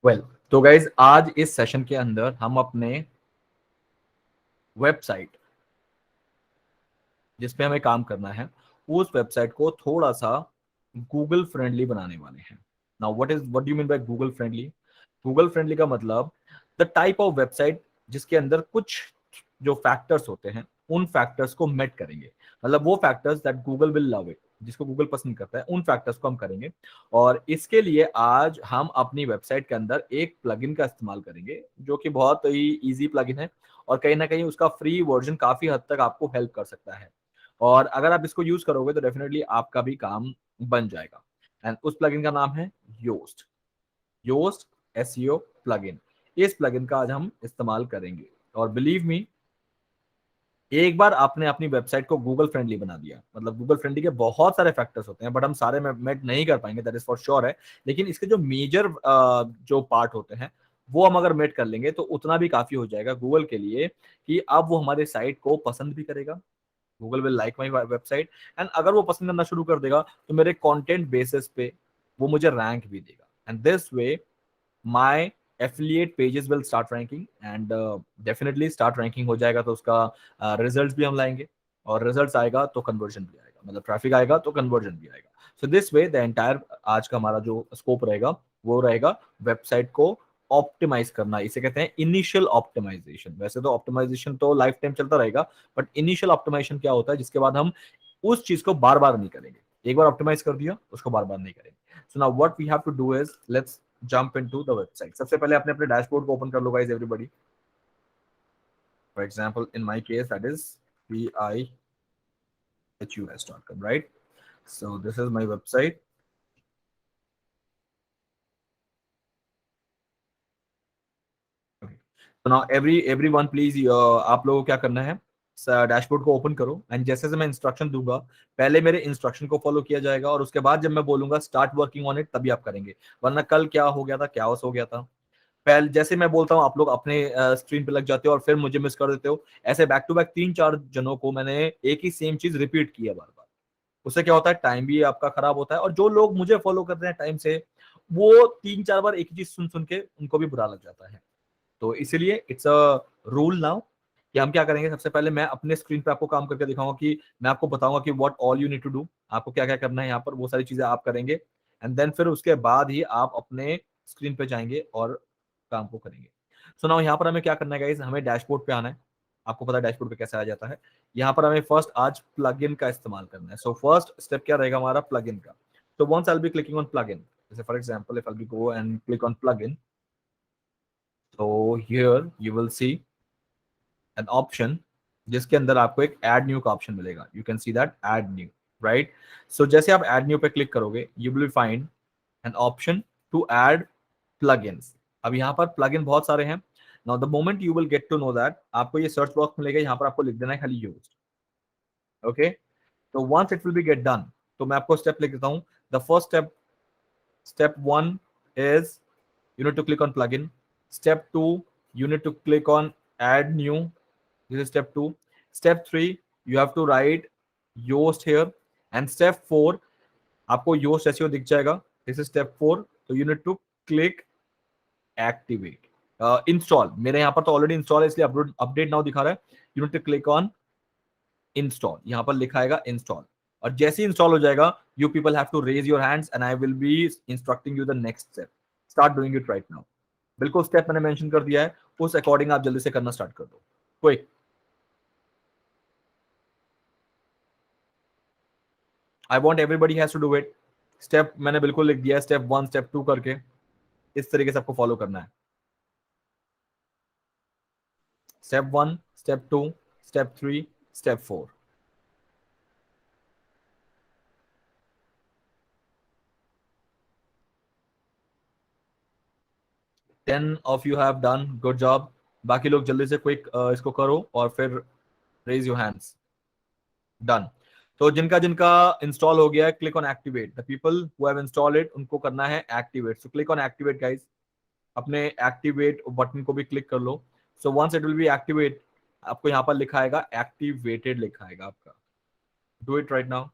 Well तो guys आज इस सेशन के अंदर हम अपने वेबसाइट जिस पे हमें काम करना है उस वेबसाइट को थोड़ा सा गूगल फ्रेंडली बनाने वाले हैं। Now what do you mean by Google friendly? Google friendly का मतलब द टाइप ऑफ वेबसाइट जिसके अंदर कुछ जो फैक्टर्स होते हैं उन फैक्टर्स को मेट करेंगे। मतलब वो factors that Google will love it, जिसको गूगल पसंद करता है, उन फैक्टर्स को हम करेंगे। और इसके लिए आज हम अपनी वेबसाइट के अंदर एक प्लगइन का इस्तेमाल करेंगे जो कि बहुत ही इजी प्लगइन है और कहीं ना कहीं उसका फ्री वर्जन काफी हद तक आपको हेल्प कर सकता है। और अगर आप इसको यूज करोगे तो डेफिनेटली आपका भी काम बन जाएगा। एंड उस प्लगइन का नाम है योस्ट। Yoast SEO plugin. इस प्लगइन का आज हम इस्तेमाल करेंगे और बिलीव मी, एक बार आपने अपनी वेबसाइट को गूगल फ्रेंडली बना दिया, मतलब गूगल फ्रेंडली के बहुत सारे फैक्टर्स होते हैं बट हम सारे में मेट नहीं कर पाएंगे, दैट इज फॉर श्योर है। लेकिन इसके जो मेजर जो पार्ट होते हैं वो हम अगर मेट कर लेंगे तो उतना भी काफी हो जाएगा गूगल के लिए कि अब वो हमारे साइट को पसंद भी करेगा। Google will like my website. And अगर वो पसंद करना शुरू कर देगा तो मेरे कंटेंट बेसिस पे वो मुझे रैंक भी देगा। And this way my affiliate pages will start ranking and definitely start ranking हो जाएगा तो उसका रिजल्ट भी हम लाएंगे। और रिजल्ट आएगा तो कन्वर्जन भी आएगा, मतलब ट्रैफिक आएगा तो कन्वर्जन भी आएगा। So this way the entire आज का हमारा जो स्कोप रहेगा वो रहेगा वेबसाइट को ऑप्टिमाइज करना। इसे कहते हैं इनिशियल ऑप्टिमाइजेशन। वैसे तो ऑप्टिमाइजेशन तो लाइफ टाइम चलता रहेगा बट इनिशियल ऑप्टिमाइजेशन क्या होता है जिसके बाद हम उस चीज को बार बार नहीं करेंगे। एक बार ऑप्टिमाइज कर दिया उसको बार बार नहीं करेंगे। So now what we have to do is let's jump into the website. सबसे पहले अपने अपने डैशबोर्ड को ओपन कर लो guys everybody. For example in my case that is pihus.com, right? So this is my website. Okay. So now everyone please आप लोगों को क्या करना है, डैशबोर्ड को ओपन करो एंड जैसे से मैं इंस्ट्रक्शन दूंगा पहले मेरे इंस्ट्रक्शन को फॉलो किया जाएगा और उसके बाद जब मैं बोलूंगा स्टार्ट वर्किंग ऑन इट तभी आप करेंगे। वरना कल क्या हो गया था, क्या हो गया था, पहले जैसे मैं बोलता हूँ आप लोग अपने स्क्रीन पे लग जाते हो और फिर मुझे मिस कर देते हो। ऐसे बैक टू बैक 3-4 जनों को मैंने एक ही सेम चीज रिपीट किया बार बार। उससे क्या होता है, टाइम भी आपका खराब होता है और जो लोग मुझे फॉलो करते हैं टाइम से वो 3-4 बार एक ही चीज सुन सुन के उनको भी बुरा लग जाता है। तो इसीलिए इट्स अ रूल नाउ कि हम क्या करेंगे। सबसे पहले मैं अपने स्क्रीन पे आपको काम करके दिखाऊंगा कि मैं आपको बताऊंगा कि what all you need to do, आपको क्या क्या करना है यहाँ पर, वो सारी चीजें आप करेंगे। एंड देन फिर उसके बाद ही आप अपने स्क्रीन पे जाएंगे और काम को करेंगे। सो नाउ यहाँ पर हमें क्या करना है गाइस, हमें डैशबोर्ड पे आना है। आपको पता है डैशबोर्ड पे कैसे आ जाता है। यहाँ पर हमें फर्स्ट आज प्लगइन का इस्तेमाल करना है। सो फर्स्ट स्टेप क्या रहेगा हमारा, प्लगइन का। तो once I will be clicking on plugin, जैसे for example if I will go and click on plugin, तो here you will see an option जिसके अंदर आपको एक एड न्यू का ऑप्शन मिलेगा। You can see that add new, right? So जैसे आप एड न्यू पे क्लिक करोगे you will find an option to add plugins. अब यहाँ पर प्लगइन बहुत सारे हैं। Now the moment you will get to know that, आपको ये सर्च बॉक्स मिलेगा, यहाँ पर आपको लिख देना है खाली यूज। ओके, तो once it will be get done, तो मैं आपको स्टेप लिख देता हूँ। The first step, step 1 is you need to click on plugin. Step 2, you need to click on add new. This is step 2. Step 3, you have to write Yoast here. And step 4, आपको Yoast SEO दिख जाएगा। This is step 4. So you need to click activate. Install, मेरे यहाँ पर तो already install है इसलिए update now दिखा रहा है। You need to click on install, यहां पर लिखा आएगा इंस्टॉल। और जैसे ही इंस्टॉल हो जाएगा you people have to raise your hands and I will be instructing you the next step. Start doing it right now. बिल्कुल स्टेप मैंने मेंशन कर दिया है, उस अकॉर्डिंग आप जल्दी से करना स्टार्ट कर दो। Quick, I want everybody has to do it. Step मैंने बिल्कुल लिख दिया है, स्टेप 1 स्टेप 2 करके इस तरीके से आपको फॉलो करना है। Step 1 step 2 step 3 step 4। 10 of you have done, good job. बाकी लोग जल्दी से क्विक इसको करो और फिर रेज योर हैंड्स। डन। तो जिनका जिनका इंस्टॉल हो गया है, click on activate. The people who have installed it उनको करना है activate. So click on activate guys. अपने एक्टिवेट बटन को भी क्लिक कर लो। So once it will be activate, आपको यहाँ पर लिखा आएगा एक्टिवेटेड, लिखा आएगा आपका। Do it right now.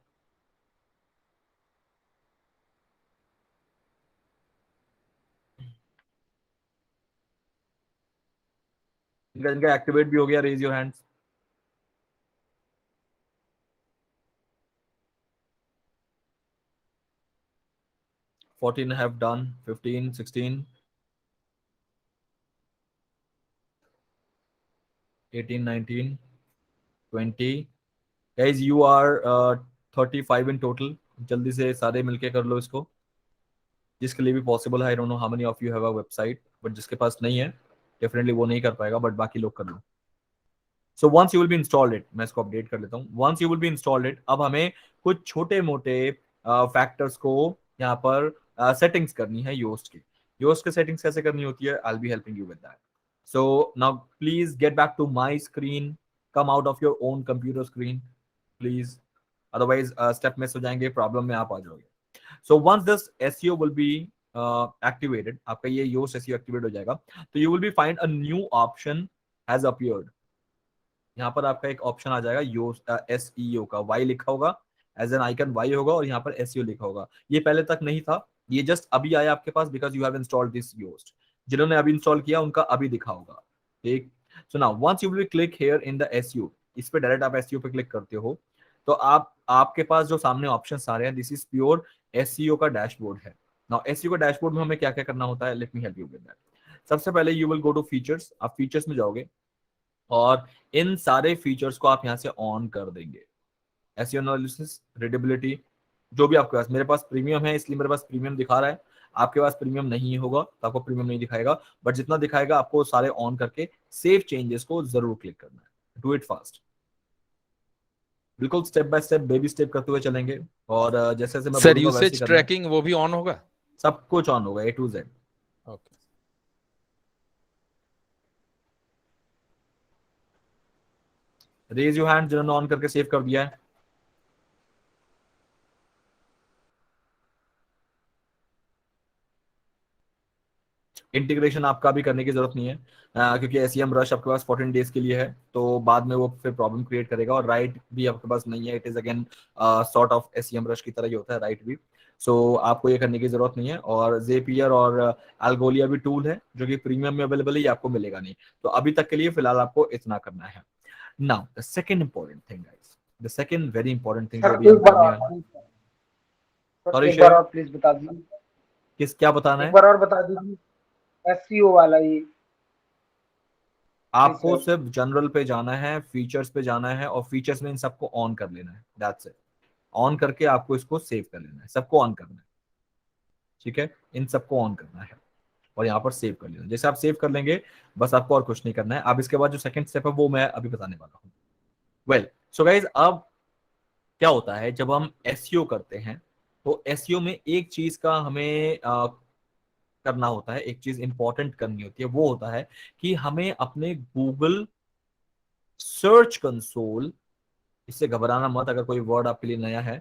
जिनका एक्टिवेट भी हो गया, raise your hands. 14 have done, 15, 16, 18, 19, 20। guys you are 35 in total। जल्दी से सारे मिलके कर लो इसको, जिसके लिए भी पॉसिबल है। I don't know how many of you have a website, but जिसके पास नहीं है डेफिनेटली वो नहीं कर पाएगा, बट बाकी लोग कर लो। So once you will be installed it, मैं इसको अपडेट कर लेता हूँ। Once you will be installed it, अब हमें कुछ छोटे मोटे फैक्टर्स को यहाँ पर सेटिंग्स करनी है योस्ट की। योस्ट की सेटिंग्स कैसे करनी होती है, I will be helping you with that. So now please get back to my screen, come out of your own computer screen please, otherwise step miss हो जाएंगे, प्रॉब्लम में आप आ जाओगे। So once this SEO will be activated, आपका ये Yoast SEO activate हो जाएगा, तो you will be find a new option has appeared. यहाँ पर आपका एक ऑप्शन आ जाएगा योस्ट एसईओ का, वाई लिखा होगा, एज एन आइकन वाई होगा, और यहाँ पर एसईओ लिखा होगा। ये पहले तक नहीं था, ये जस्ट अभी आया आपके पास because you have installed this Yoast. जिन्होंने अभी इंस्टॉल किया उनका अभी दिखा होगा, ठीक। So now once you will click here in the SEO, इस पे डायरेक्ट आप एसईओ पे क्लिक करते हो, तो आपके पास जो सामने ऑप्शन सारे हैं, दिस इज प्योर एसईओ का डैशबोर्ड है। नाउ एसईओ का डैशबोर्ड में हमें क्या क्या करना होता है, let me help you with that. सबसे पहले you will go to features, आप फीचर्स में जाओगे और इन सारे फीचर्स को आप यहां से ऑन कर देंगे। एसईओ एनालिसिस, रीडेबिलिटी, जो भी आपके पास, मेरे पास प्रीमियम है इसलिए मेरे पास प्रीमियम दिखा रहा है, आपके पास प्रीमियम नहीं होगा तो आपको प्रीमियम नहीं दिखाएगा, बट जितना दिखाएगा आपको सारे ऑन करके सेव चेंजेस को जरूर क्लिक करना है। डू इट फास्ट, बिल्कुल step by step, baby step करते हुए चलेंगे, और जैसे जैसे मैं सर बोलूंगा वैसे ही यूसेज करना है। ट्रैकिंग वो भी ऑन होगा? सब कुछ ऑन होगा, A to Z। Okay. Raise you hand जिन्होंने ऑन करके सेव कर दिया है। इंटीग्रेशन आपका भी करने की जरूरत नहीं है, क्योंकि एसीएम रश आपके पास 14 डेज के लिए है, तो बाद में वो फिर प्रॉब्लम क्रिएट करेगा। और राइट भी आपके पास नहीं है, it is again sort of ACM rush की तरह ही होता है राइट भी। सो आपको ये करने की जरूरत नहीं है। और जेपियर और एल्गोलिया भी टूल है जो कि प्रीमियम में अवेलेबल है, ये आपको मिलेगा नहीं। तो अभी तक के लिए फिलहाल आपको इतना करना है। Now the second important thing guys, the second very important thing जो सर भी एक हम बार करने और हैं। सर सॉरी एक बार शेर, और प्लीज बता दीजिए। किस क्या बताना एक है? बार और बता दीजिए एससीओ वाला ये। प्लीज आपको सर। सिर्फ जनरल पे जाना है, फीचर्स पे जाना है, और फीचर्स में इन सबको ऑन कर लेना है, दैट्स इट। ऑन करके आपको इसको सेव कर लेना है, सबको ऑन करना है, ठीक है। इन सबको ऑन करना है और यहाँ पर सेव कर लेना है। जैसे आप सेव कर लेंगे, बस आपको और कुछ नहीं करना है। अब इसके बाद जो सेकंड स्टेप है वो मैं अभी बताने वाला हूँ। वेल सो गाइज, अब क्या होता है जब हम एसईओ करते हैं, तो एसईओ में एक चीज का हमें करना होता है, एक चीज इंपॉर्टेंट करनी होती है, वो होता है कि हमें अपने गूगल सर्च कंसोल, इससे घबराना मत अगर कोई वर्ड आपके लिए नया है,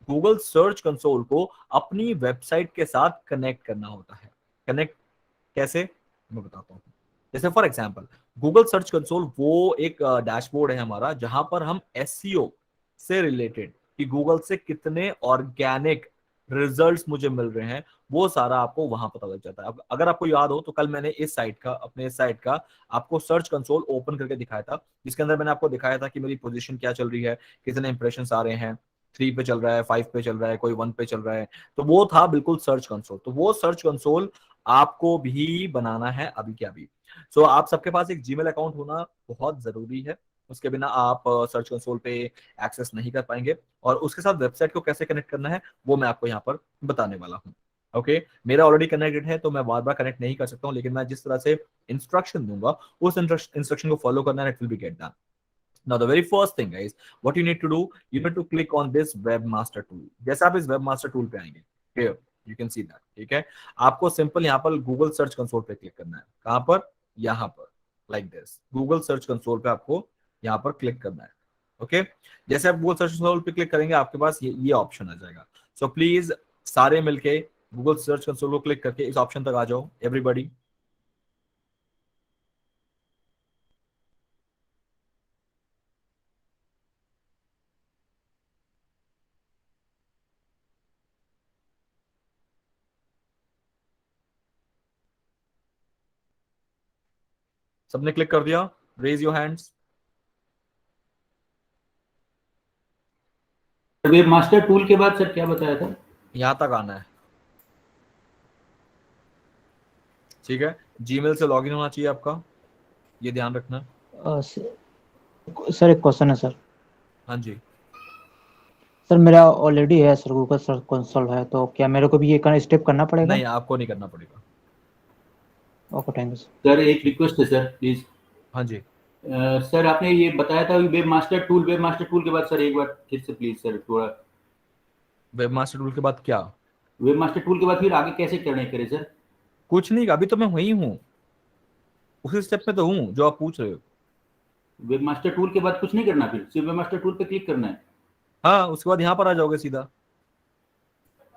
गूगल सर्च कंसोल को अपनी वेबसाइट के साथ कनेक्ट करना होता है। कनेक्ट कैसे, मैं बताता हूँ। जैसे for example, Google search console वो एक डैशबोर्ड है हमारा, जहां पर हम एसईओ से रिलेटेड कि गूगल से कितने ऑर्गेनिक रिजल्ट्स मुझे मिल रहे हैं, वो सारा आपको वहां पता लग जाता है। अब अगर आपको याद हो तो कल मैंने इस साइट का, अपने इस साइट का आपको सर्च कंसोल ओपन करके दिखाया था, जिसके अंदर मैंने आपको दिखाया था कि मेरी पोजीशन क्या चल रही है, कितने इंप्रेशन आ रहे हैं, 3 पे चल रहा है, 5 पे चल रहा है, कोई 1 पे चल रहा है। तो वो था बिल्कुल सर्च कंसोल। तो वो सर्च कंसोल आपको भी बनाना है अभी के अभी। सो आप सबके पास एक जीमेल अकाउंट होना बहुत जरूरी है, उसके बिना आप सर्च कंसोल पे एक्सेस नहीं कर पाएंगे। और उसके साथ वेबसाइट को कैसे कनेक्ट करना है वो मैं आपको यहाँ पर बताने वाला हूँ। ओके, मेरा ऑलरेडी कनेक्टेड है तो मैं बार बार कनेक्ट नहीं कर सकता हूँ, लेकिन मैं जिस तरह से इंस्ट्रक्शन दूंगा उस इंस्ट्रक्शन को फॉलो करना है, it will be get done. Now the very first thing guys, what you need to do, you need to click on this webmaster tool। जैसे आप इस webmaster tool पे आएंगे, here you can see that, ठीक है। आपको simple यहाँ पर गूगल सर्च कंसोल पे क्लिक करना है। कहाँ पर? यहाँ पर, like this, Google search console पे आपको यहाँ पर क्लिक करना है। ओके, जैसे आप गूगल सर्च कंसोल पे क्लिक करेंगे आपके पास ये ऑप्शन आ जाएगा। सो प्लीज सारे मिलके गूगल सर्च कंसोल को क्लिक करके इस ऑप्शन तक आ जाओ, एवरीबॉडी। सबने क्लिक कर दिया? Raise your hands. Web master tool के बाद सर क्या बताया था? यहां तक आना है, ठीक है। जीमेल से लॉगिन होना चाहिए आपका, ये ध्यान रखना। सर एक क्वेश्चन है सर। हाँ जी। सर मेरा ऑलरेडी है सर, गूगल सर्च कंसोल है, तो क्या मेरे को भी ये स्टेप करना पड़ेगा? नहीं, आपको नहीं करना पड़ेगा। Okay, thank you sir. Sir एक रिक्वेस्ट है सर, प्लीज। हाँ जी। सर आपने ये बताया था वेब मास्टर टूल के बाद सर एक बार फिर से प्लीज सर थोड़ा। वेब मास्टर टूल के बाद क्या? वेब मास्टर टूल के बाद फिर आगे कैसे करने करें सर? कुछ नहीं, अभी तो मैं वही हूँ, उसी स्टेप में तो हूँ जो आप पूछ रहे हो। वेब मास्टर टूल के बाद कुछ नहीं करना, फिर सिर्फ वेब मास्टर टूल पे क्लिक करना है? हाँ, उसके बाद यहाँ पर आ जाओगे सीधा।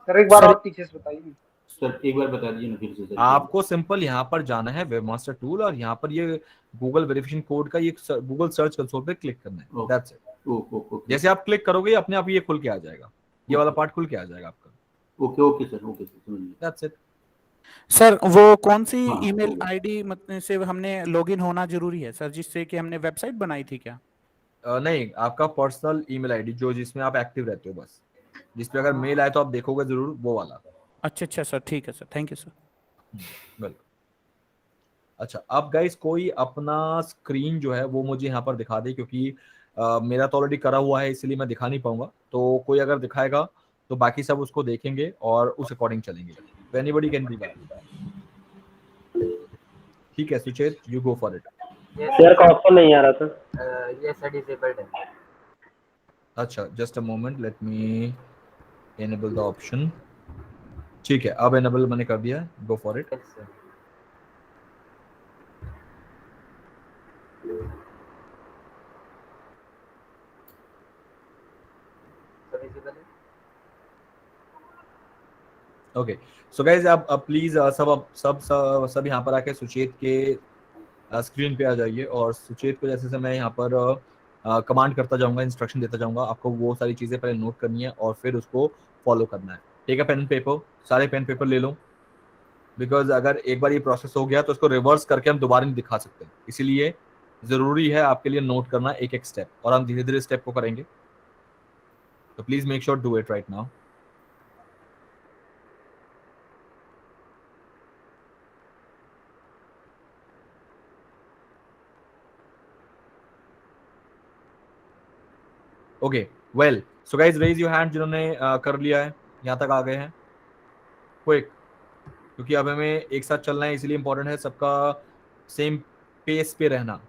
सर एक बार सर- और पीछे से बताइए। सर एक बार बता दीजिए ना फिर से सर। आपको सिंपल यहाँ पर जाना है वेब मास्टर टूल, और यहाँ पर ये गूगल वेरिफिकेशन कोड का ये गूगल सर्च कंसोल पे क्लिक करना है। That's it. ओके जैसे आप क्लिक करोगे अपने आप ये खुल के आ जाएगा, ये वाला पार्ट खुल के आ जाएगा आपका। ओके सर समझ गया। That's it. सर वो कौन सी हाँ, ईमेल हो गया। आईडी मतलब से हमने लॉगिन होना जरूरी है सर, जिससे कि हमने वेबसाइट बनाई थी क्या? नहीं, आपका पर्सनल ईमेल आईडी जो जिसमें आप एक्टिव रहते हो, बस जिसपे अगर मेल आए तो आप देखोगे जरूर, वो वाला। अच्छा सर, ठीक है sir, thank you sir. Welcome. अच्छा, अब गाइस कोई अपना स्क्रीन जो है वो मुझे यहाँ पर दिखा दे, क्योंकि मेरा तो ऑलरेडी करा हुआ है इसलिए मैं दिखा नहीं पाऊंगा। तो कोई अगर दिखाएगा तो बाकी सब उसको देखेंगे और उस अकॉर्डिंग चलेंगे। Anybody can be that. ठीक है Suchet, you go for it. Share का ऑप्शन नहीं आ रहा था। ये सर डिसेबल्ड है। अच्छा, just a moment, let me enable the option. ठीक है, अब एनेबल मैंने कर दिया, go for it. Yes sir. Sir disable है। ओके, सो गाइज अब प्लीज सब यहाँ पर आके सुचेत के स्क्रीन पे आ जाइए, और सुचेत को जैसे मैं यहाँ पर कमांड करता जाऊंगा, इंस्ट्रक्शन देता जाऊंगा, आपको वो सारी चीजें पहले नोट करनी है और फिर उसको फॉलो करना है। ठीक है, पेन एंड पेपर, सारे पेन पेपर ले लो, बिकॉज अगर एक बार ये प्रोसेस हो गया तो उसको रिवर्स करके हम दोबारा नहीं दिखा सकते, इसीलिए जरूरी है आपके लिए नोट करना एक एक स्टेप, और हम धीरे धीरे स्टेप को करेंगे। तो please make sure do it right now. Okay, well, so guys raise your hand जिन्होंने कर लिया है, यहाँ तक आ गए हैं, क्विक, क्योंकि अब हमें एक साथ चलना है, इसलिए इंपॉर्टेंट है सबका सेम पेस पे रहना।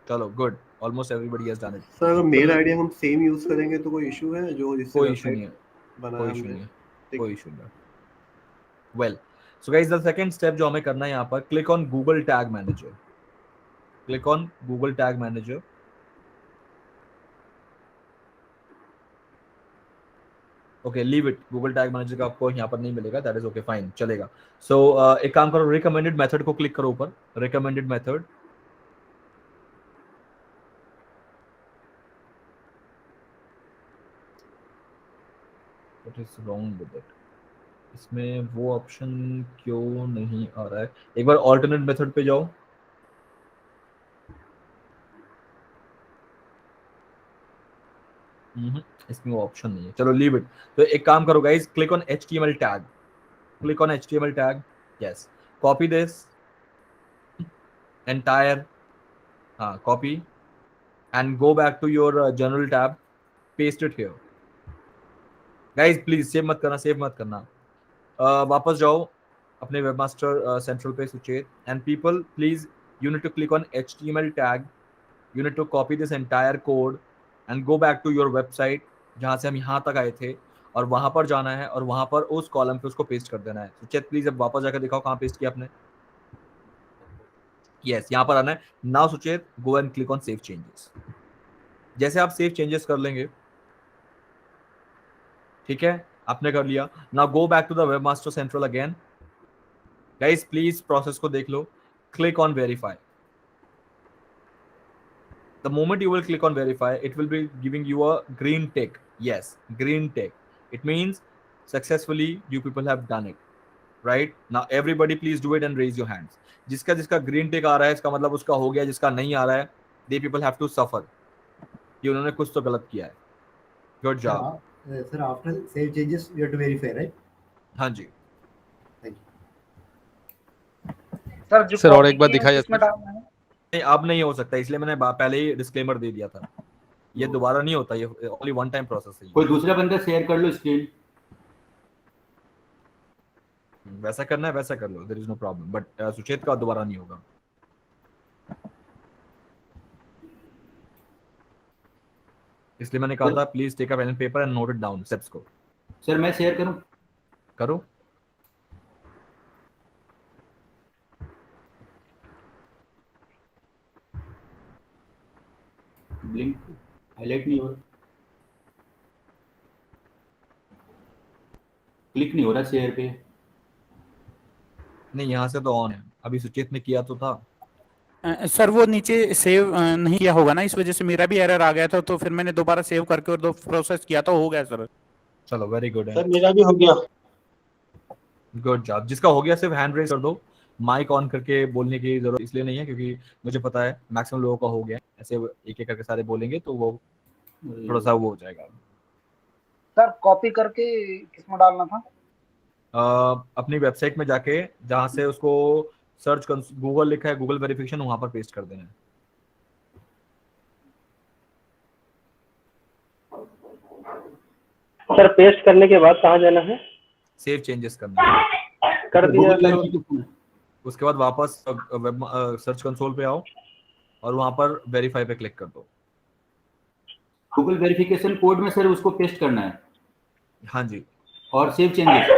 चलो, good, almost everybody has done it. Sir अगर मेल आईडी हम सेम यूज करेंगे तो कोई इशू है जो जिससे कोई इशू नहीं है, बनाया कोई इशू हमने? नहीं है, कोई इशू नहीं है। Well, so guys the second step जो हमें करना है यहाँ पर, click on Google tag manager, click on Google tag manager. Okay, leave it, Google tag manager का आपको यहाँ पर नहीं मिलेगा, दैट इज ओके, फाइन, चलेगा। सो एक काम करो, रिकमेंडेड मेथड को क्लिक करो ऊपर, recommended method. What is wrong with it? इसमें वो ऑप्शन क्यों नहीं आ रहा है? एक बार ऑल्टरनेट मेथड पे जाओ। इसमें वो ऑप्शन नहीं है, चलो लीव इट। तो एक काम करो guys, click on HTML tag, click on HTML tag, yes, copy this entire, हाँ copy, and go back to your general tab, paste it here. Guys please save मत करना, सेव मत करना, वापस जाओ अपने वेबमास्टर सेंट्रल पे Suchet, and people please you need to click on HTML tag, you need to copy this entire code and go back to your website जहां से हम यहाँ तक आए थे, और वहां पर जाना है और वहां पर उस कॉलम पे उसको पेस्ट कर देना है। सुचेत प्लीज अब वापस जाकर दिखाओ कहाँ पेस्ट किया आपने। यस, यहाँ पर आना है। Now Suchet go and click on save changes. जैसे आप सेव चेंजेस कर लेंगे, ठीक है, आपने कर लिया। Now go back to the webmaster central again. Guys please process को देख लो, click on verify. The moment you will click on verify, it will be giving you a green tick. Yes, green tick. It means successfully you people have done it. Right? Now everybody please do it and raise your hands. जिसका जिसका green tick आ रहा है इसका मतलब उसका हो गया, जिसका नहीं आ रहा है they people have to suffer कि उन्होंने कुछ तो गलत किया है. Good job. Sir, after save changes, you have to verify, right? हाँ जी. Thank you. सर जो सर, और एक copy बार की है, दिखाया किसमें जाए। डालना है? नहीं, अब नहीं हो सकता, इसलिए मैंने पहले ही डिस्क्लेमर दे दिया था. ये दोबारा नहीं होता, ये ओनली वन टाइम प्रोसेस है. कोई दूसरा बंदा शेयर कर लो स्क्रीन। वैसा करना है वैसा कर लो, there is no problem, but सुचेत का दोबारा नहीं होगा. इसलिए मैंने कहा था please take a pen and paper and note it down steps को. सर मैं शेयर करूं? करो. ब्लिंक हाईलाइट नहीं हो रहा, क्लिक नहीं हो रहा शेयर पे। नहीं, यहाँ से तो ऑन है, अभी सुचेत ने किया तो था. सर वो नीचे सेव नहीं किया होगा ना, इस वजह से मेरा भी एरर आ गया था, तो फिर मैंने दोबारा सेव करके और दो प्रोसेस किया तो हो गया सर। चलो वेरी गुड है. सर मेरा भी हो गया। Good job. जिसका हो गया सिर्फ हैंड रेज कर दो. माइक ऑन करके बोलने की जरूरत इसलिए नहीं है क्योंकि मुझे पता है मैक्सिमम लोगों का हो गया. ऐसे एक एक करके सारे बोलेंगे तो वो थोड़ा सा वो हो जाएगा. सर कॉपी करके किसमें डालना था? अपनी वेबसाइट में जाके जहाँ से उसको सर्च गूगल लिखा है, गूगल वेरिफिकेशन, वहां पर पेस्ट कर देना है. सर पेस्ट करने के बाद कहाँ जाना है? सेव चेंजेस करना है. कर दिया गूगल सर। वेरिफिकेशन। उसके बाद वापस वेब सर्च कंसोल पे आओ और वहां पर वेरीफाई पे क्लिक कर दो. गूगल वेरिफिकेशन कोड में सर उसको पेस्ट करना है हाँ जी. और सेव चेंजेस।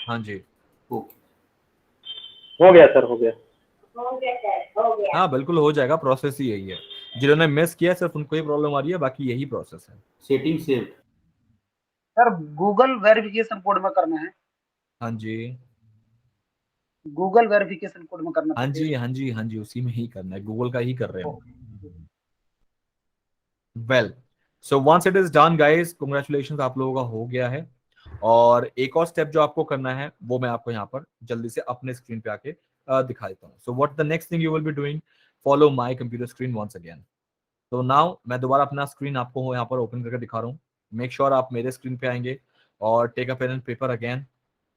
हाँ जी. ओके हो गया सर, हो गया। हाँ बिल्कुल हो जाएगा, प्रोसेस ही यही है. जिन्होंने मिस किया सिर्फ उनको ही प्रॉब्लम आ रही है, बाकी यही प्रोसेस है. Setting save. Sir Google verification code में करना है? हाँ जी. गूगल वेरिफिकेशन कोड में करना हाँ है? जी. हाँ जी. हाँ जी, उसी में ही करना है, गूगल का ही कर रहे हो. Well, so once it is done guys, congratulations, आप लोगों का हो गया है. और एक और स्टेप जो आपको करना है वो मैं आपको यहाँ पर जल्दी से अपने स्क्रीन पे आके दिखा देता हूँ. So what the next thing you will be doing, follow my computer screen once again. तो नाउ मैं दोबारा अपना स्क्रीन आपको यहाँ पर ओपन करके दिखा रहा हूँ. मेक श्योर आप मेरे स्क्रीन पे आएंगे और take a pen and paper again,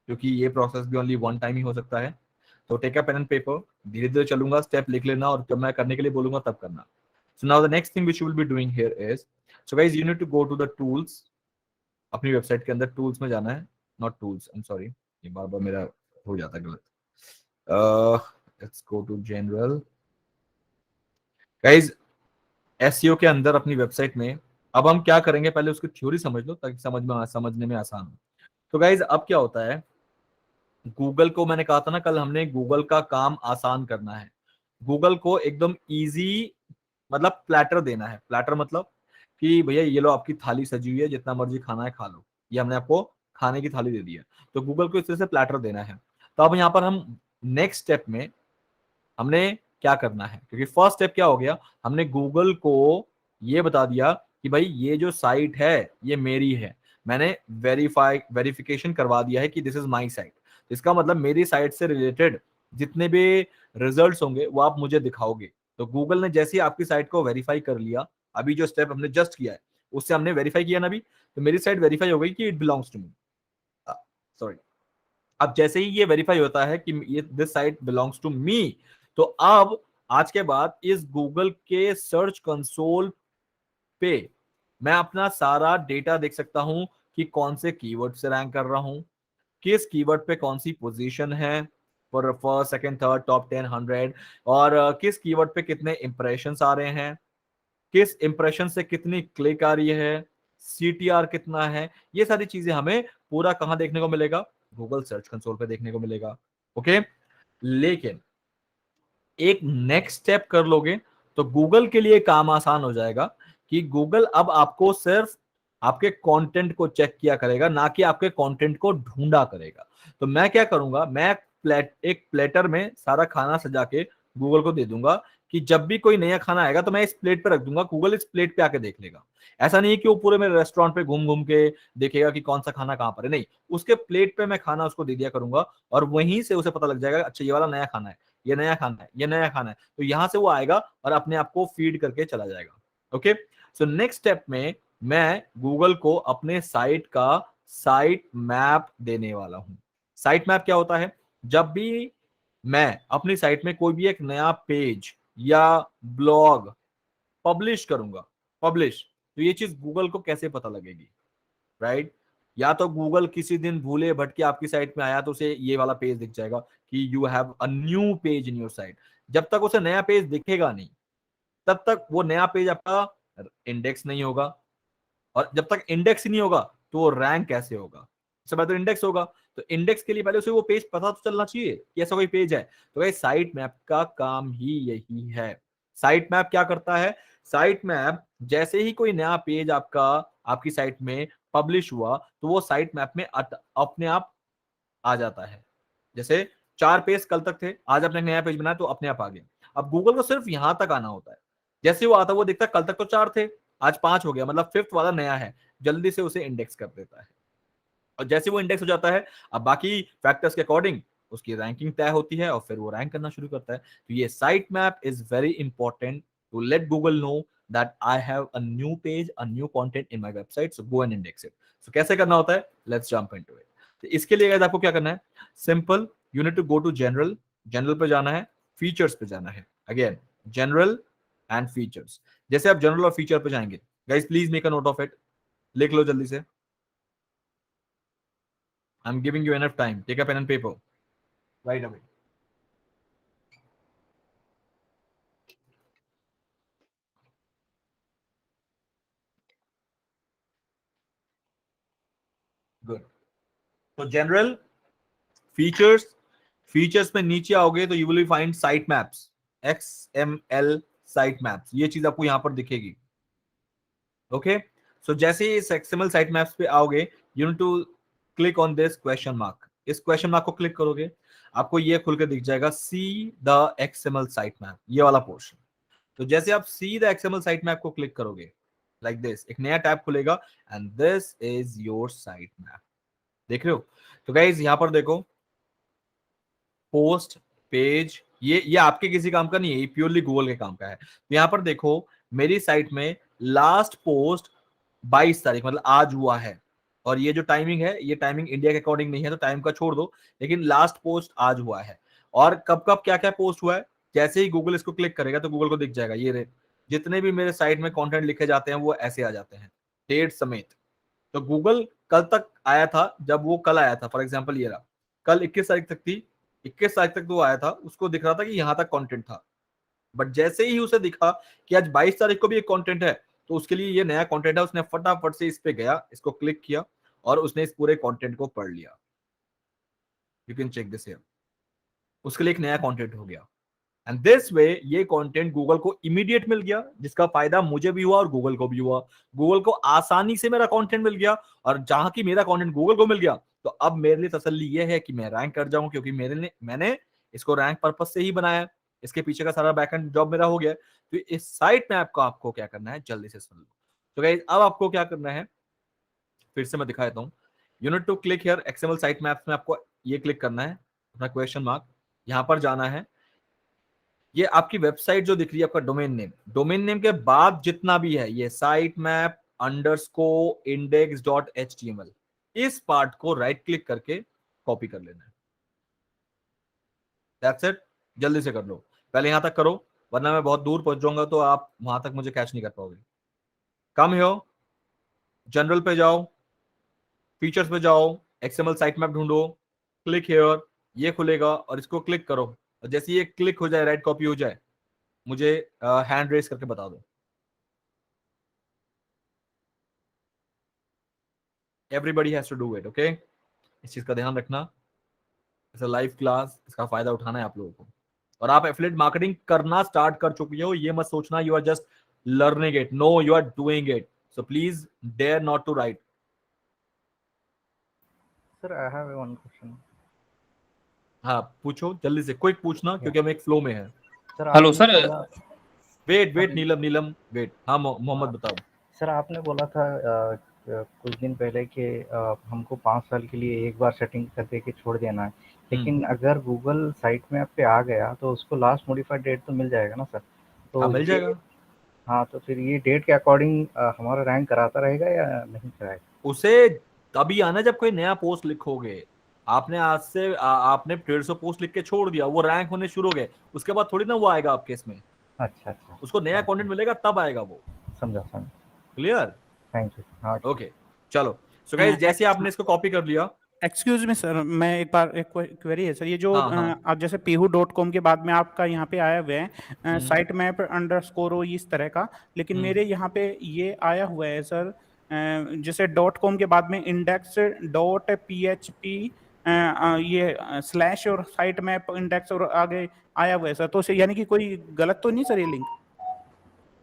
क्योंकि ये प्रोसेस भी ओनली वन टाइम ही हो सकता है. तो take a pen and paper, धीरे धीरे चलूंगा, स्टेप लिख लेना और जब मैं करने के लिए बोलूंगा तब करना. So now the next thing which you will be doing here is, so guys you need to go to the tools. अपनी वेबसाइट के अंदर टूल्स में जाना है, not tools, I am sorry, ये बार बार मेरा हो जाता है गलत. Let's go to general. Guys SEO के अंदर अपनी वेबसाइट में अब हम क्या करेंगे, पहले उसकी थ्योरी समझ लो ताकि समझने में आसान हो. तो गाइस अब क्या होता है, गूगल को मैंने कहा था ना कल, हमने गूगल का काम आसान करना है. गूगल को एकदम इजी मतलब प्लेटर देना है. प्लेटर मतलब कि भैया ये लो आपकी थाली सजी हुई है, जितना मर्जी खाना है खा लो. ये हमने आपको खाने की थाली दे दी है, तो गूगल को इस तरह से प्लेटर देना है. तो अब यहाँ पर हम नेक्स्ट स्टेप में हमने क्या करना है, क्योंकि फर्स्ट स्टेप क्या हो गया, हमने गूगल को ये बता दिया कि भाई ये जो साइट है ये मेरी है, मैंने वेरिफिकेशन करवा दिया है कि दिस इज माई साइट. इसका मतलब मेरी साइट से रिलेटेड जितने भी रिजल्ट्स होंगे वो आप मुझे दिखाओगे. तो गूगल ने जैसे ही आपकी साइट को वेरीफाई कर लिया, अभी जो स्टेप हमने जस्ट किया है उससे हमने वेरीफाई किया ना अभी, तो मेरी साइट वेरीफाई हो गई कि it belongs to me. Sorry, अब जैसे ही ये वेरीफाई होता है कि ये this site belongs to me, तो अब आज के बाद इस गूगल के सर्च कंसोल पे मैं अपना सारा डेटा देख सकता हूं कि कौन से कीवर्ड से रैंक कर रहा हूं, किस कीवर्ड पे कौन सी पोजीशन है for first second third top 10 100, और किस कीवर्ड पे कितने इंप्रेशंस आ रहे हैं, किस इंप्रेशन से कितनी क्लिक आ रही है, सीटीआर कितना है. ये सारी चीजें हमें पूरा कहां देखने को मिलेगा, गूगल सर्च कंसोल पे देखने को मिलेगा. ओके, लेकिन एक नेक्स्ट स्टेप कर लोगे तो गूगल के लिए काम आसान हो जाएगा कि गूगल अब आपको सिर्फ आपके कंटेंट को चेक किया करेगा, ना कि आपके कंटेंट को ढूंढा करेगा. तो मैं क्या करूंगा, मैं एक प्लेटर में सारा खाना सजा के गूगल को दे दूंगा कि जब भी कोई नया खाना आएगा तो मैं इस प्लेट पे रख दूंगा, गूगल इस प्लेट पे आके देख लेगा. ऐसा नहीं कि वो पूरे मेरे रेस्टोरेंट पे घूम घूम के देखेगा कि कौन सा खाना कहां पर है, नहीं, उसके प्लेट पे मैं खाना उसको दे दिया करूंगा और वहीं से उसे पता लग जाएगा अच्छा ये वाला नया खाना है, ये नया खाना है, ये नया खाना है, तो यहां से वो आएगा और अपने आप को फीड करके चला जाएगा। ओके, सो नेक्स्ट स्टेप में मैं गूगल को अपने साइट का साइट मैप देने वाला हूं। साइट मैप क्या होता है? जब भी मैं अपनी साइट में कोई भी एक नया पेज या ब्लॉग पब्लिश करूंगा, पब्लिश, तो ये चीज गूगल को कैसे पता लगेगी, राइट? या तो गूगल किसी दिन भूले भटके आपकी साइट में आया तो उसे ये वाला पेज दिख जाएगा कि you have a new page in your site. जब तक उसे नया पेज दिखेगा नहीं तब तक वो नया पेज आपका इंडेक्स नहीं होगा, और जब तक इंडेक्स ही नहीं होगा तो वो रैंक कैसे होगा? सबसे पहले तो इंडेक्स होगा, तो इंडेक्स के लिए पहले उसे वो पेज पता तो चलना चाहिए कि ऐसा कोई पेज है। तो भाई साइट मैप का काम ही यही है। साइट मैप क्या करता है? साइट मैप जैसे ही कोई नया पेज आपका आपकी साइट में पब्लिश हुआ तो वो साइट मैप में अपने आप आ जाता है। जैसे 4 पेज कल तक थे, आज आपने नया पेज बनाया तो अपने आप आ गया। अब गूगल को सिर्फ यहां तक आना होता है, जैसे वो आता है वो देखता है कल तक तो 4 थे, आज 5 हो गया, मतलब 5th वाला नया है, जल्दी से उसे इंडेक्स कर देता है। और जैसे वो इंडेक्स हो जाता है, अब बाकी फैक्टर्स के अकॉर्डिंग उसकी रैंकिंग तय होती है और फिर वो रैंक करना शुरू करता है। तो ये site map is very important to let Google know that I have a new page, a new content in my website, so go and index it. सो कैसे करना होता है? Let's jump into it. तो इसके लिए गाइस आपको क्या करना है? Simple, you need to go to general, general पे जाना है, फीचर्स पे जाना है। Again general and features. जैसे आप जनरल और फीचर पे जाएंगे, guys please make a note of it, लिख लो जल्दी से। I'm giving you enough time. Take a pen and paper right away. Good. So general features, features में नीचे आओगे तो you will find site maps, XML site maps. ये चीज आपको यहां पर दिखेगी। ओके, सो जैसे ही इस XML साइट मैप्स पे आओगे, you need to click on this question mark. इस क्वेश्चन मार्क को क्लिक करोगे, आपको ये खुल के दिख जाएगा see the XML site map, ये वाला पोर्शन। तो जैसे आप see the XML site map को क्लिक करोगे, लाइक दिस, एक नया टैब खुलेगा and this is your site map. देख रहे हो? तो गाइज यहां पर देखो, पोस्ट पेज, ये आपके किसी काम का नहीं है, ये प्योरली गूगल के काम का है। तो यहां पर देखो, मेरी साइट में लास्ट पोस्ट 22 तारीख मतलब आज हुआ है, और ये जो टाइमिंग है ये टाइमिंग इंडिया के अकॉर्डिंग नहीं है, तो टाइम का छोड़ दो, लेकिन लास्ट पोस्ट आज हुआ है। और कब कब क्या क्या पोस्ट हुआ है, जैसे ही गूगल इसको क्लिक करेगा तो गूगल को दिख जाएगा, ये रे जितने भी मेरे साइट में कंटेंट लिखे जाते हैं वो ऐसे आ जाते हैं, डेट समेत। तो गूगल कल तक आया था, जब वो कल आया था, फॉर एग्जाम्पल ये रहा, कल 21 तारीख तक थी, 21 तारीख तक तो आया था, उसको दिख रहा था कि यहां तक कंटेंट था। बट जैसे ही उसे दिखा कि आज 22 तारीख को भी एक कंटेंट है, तो उसके लिए ये नया कंटेंट है, उसने फटाफट से इस पे गया, इसको क्लिक किया और उसने इस पूरे कंटेंट को पढ़ लिया। You can check this here, उसके लिए एक नया कंटेंट हो गया। एंड दिस वे ये कंटेंट गूगल को इमीडिएट मिल गया, जिसका फायदा मुझे भी हुआ और गूगल को भी हुआ। गूगल को आसानी से मेरा कंटेंट मिल गया, और जहां की मेरा कंटेंट गूगल को मिल गया, तो अब मेरे लिए तसल्ली ये है कि मैं रैंक कर जाऊं, क्योंकि मैंने इसको रैंक पर्पस से ही बनाया, इसके पीछे का सारा बैकएंड जॉब मेरा हो गया। तो इस साइट में आपको क्या करना है, जल्दी से सुन लो। तो गाइस अब आपको क्या करना है, फिर से मैं दिखा देता हूं। You need to click here XML site maps में, आपको ये क्लिक करना है, अपना क्वेश्चन मार्क, यहां पर जाना है। ये आपकी वेबसाइट जो दिख रही है, आपका डोमेन नेम के बाद जितना भी है, ये साइट मैप _index.html, इस पार्ट को राइट क्लिक करके कॉपी कर लेना है। दैट्स इट, जल्दी से कर लो, पहले यहां तक करो, वरना मैं बहुत दूर पहुंच जाऊंगा तो आप वहां तक मुझे कैच नहीं कर पाओगे। कम हियर, जनरल पे जाओ, फीचर्स पे जाओ, XML साइट मैप ढूंढो, क्लिक हियर, ये खुलेगा और इसको क्लिक करो, और जैसे ये क्लिक हो जाए, राइट कॉपी हो जाए, मुझे हैंड रेस करके बता दो। Everybody has to do it, okay? इस चीज का ध्यान रखना, इट्स अ लाइव क्लास, इसका फायदा उठाना है आप लोगों को। और आप एफिलिएट मार्केटिंग करना स्टार्ट कर चुके हो, ये मत सोचना you are just learning it, no you are doing it, so please dare not to write. Sir I have one question. हाँ पूछो जल्दी से, क्विक पूछना, क्योंकि हम एक फ्लो में है। हेलो सर, वेट नीलम वेट, हाँ मोहम्मद बताओ। सर आपने बोला था कुछ दिन पहले कि हमको 5 साल के लिए एक बार सेटिंग कर दे के छोड़ देना है, लेकिन अगर गूगल साइट में पे आ गया तो उसको लास्ट मॉडिफाइड डेट तो मिल जाएगा ना सर? तो हाँ मिल जाएगा। हाँ, तो फिर ये डेट के अकॉर्डिंग हमारा रैंक कराता रहेगा या नहीं कराएगा? उसे तभी आना जब कोई नया पोस्ट लिखोगे। आपने आज से आपने 150 पोस्ट लिख के छोड़ दिया, वो रैंक होने शुरू हो गए, उसके बाद थोड़ी ना वो आएगा आपके इसमें। अच्छा, उसको नया कंटेंट मिलेगा तब आएगा वो। समझा। क्लियर? Thank you. हाँ, ओके चलो। सो गाइस जैसे आपने इसको कॉपी कर लिया, एक्सक्यूज मी सर, मैं एक बार एक क्वेरी है सर, ये जो हाँ। आप जैसे pihu.com के बाद में आपका यहाँ पे आया हुआ है साइट मैप _ इस तरह का, लेकिन मेरे यहाँ पे ये आया हुआ है सर जैसे .com के बाद में index.php ये स्लैश और साइट मैप इंडेक्स और आगे आया हुआ है सर, तो यानी कि कोई गलत तो नहीं सर ये लिंक?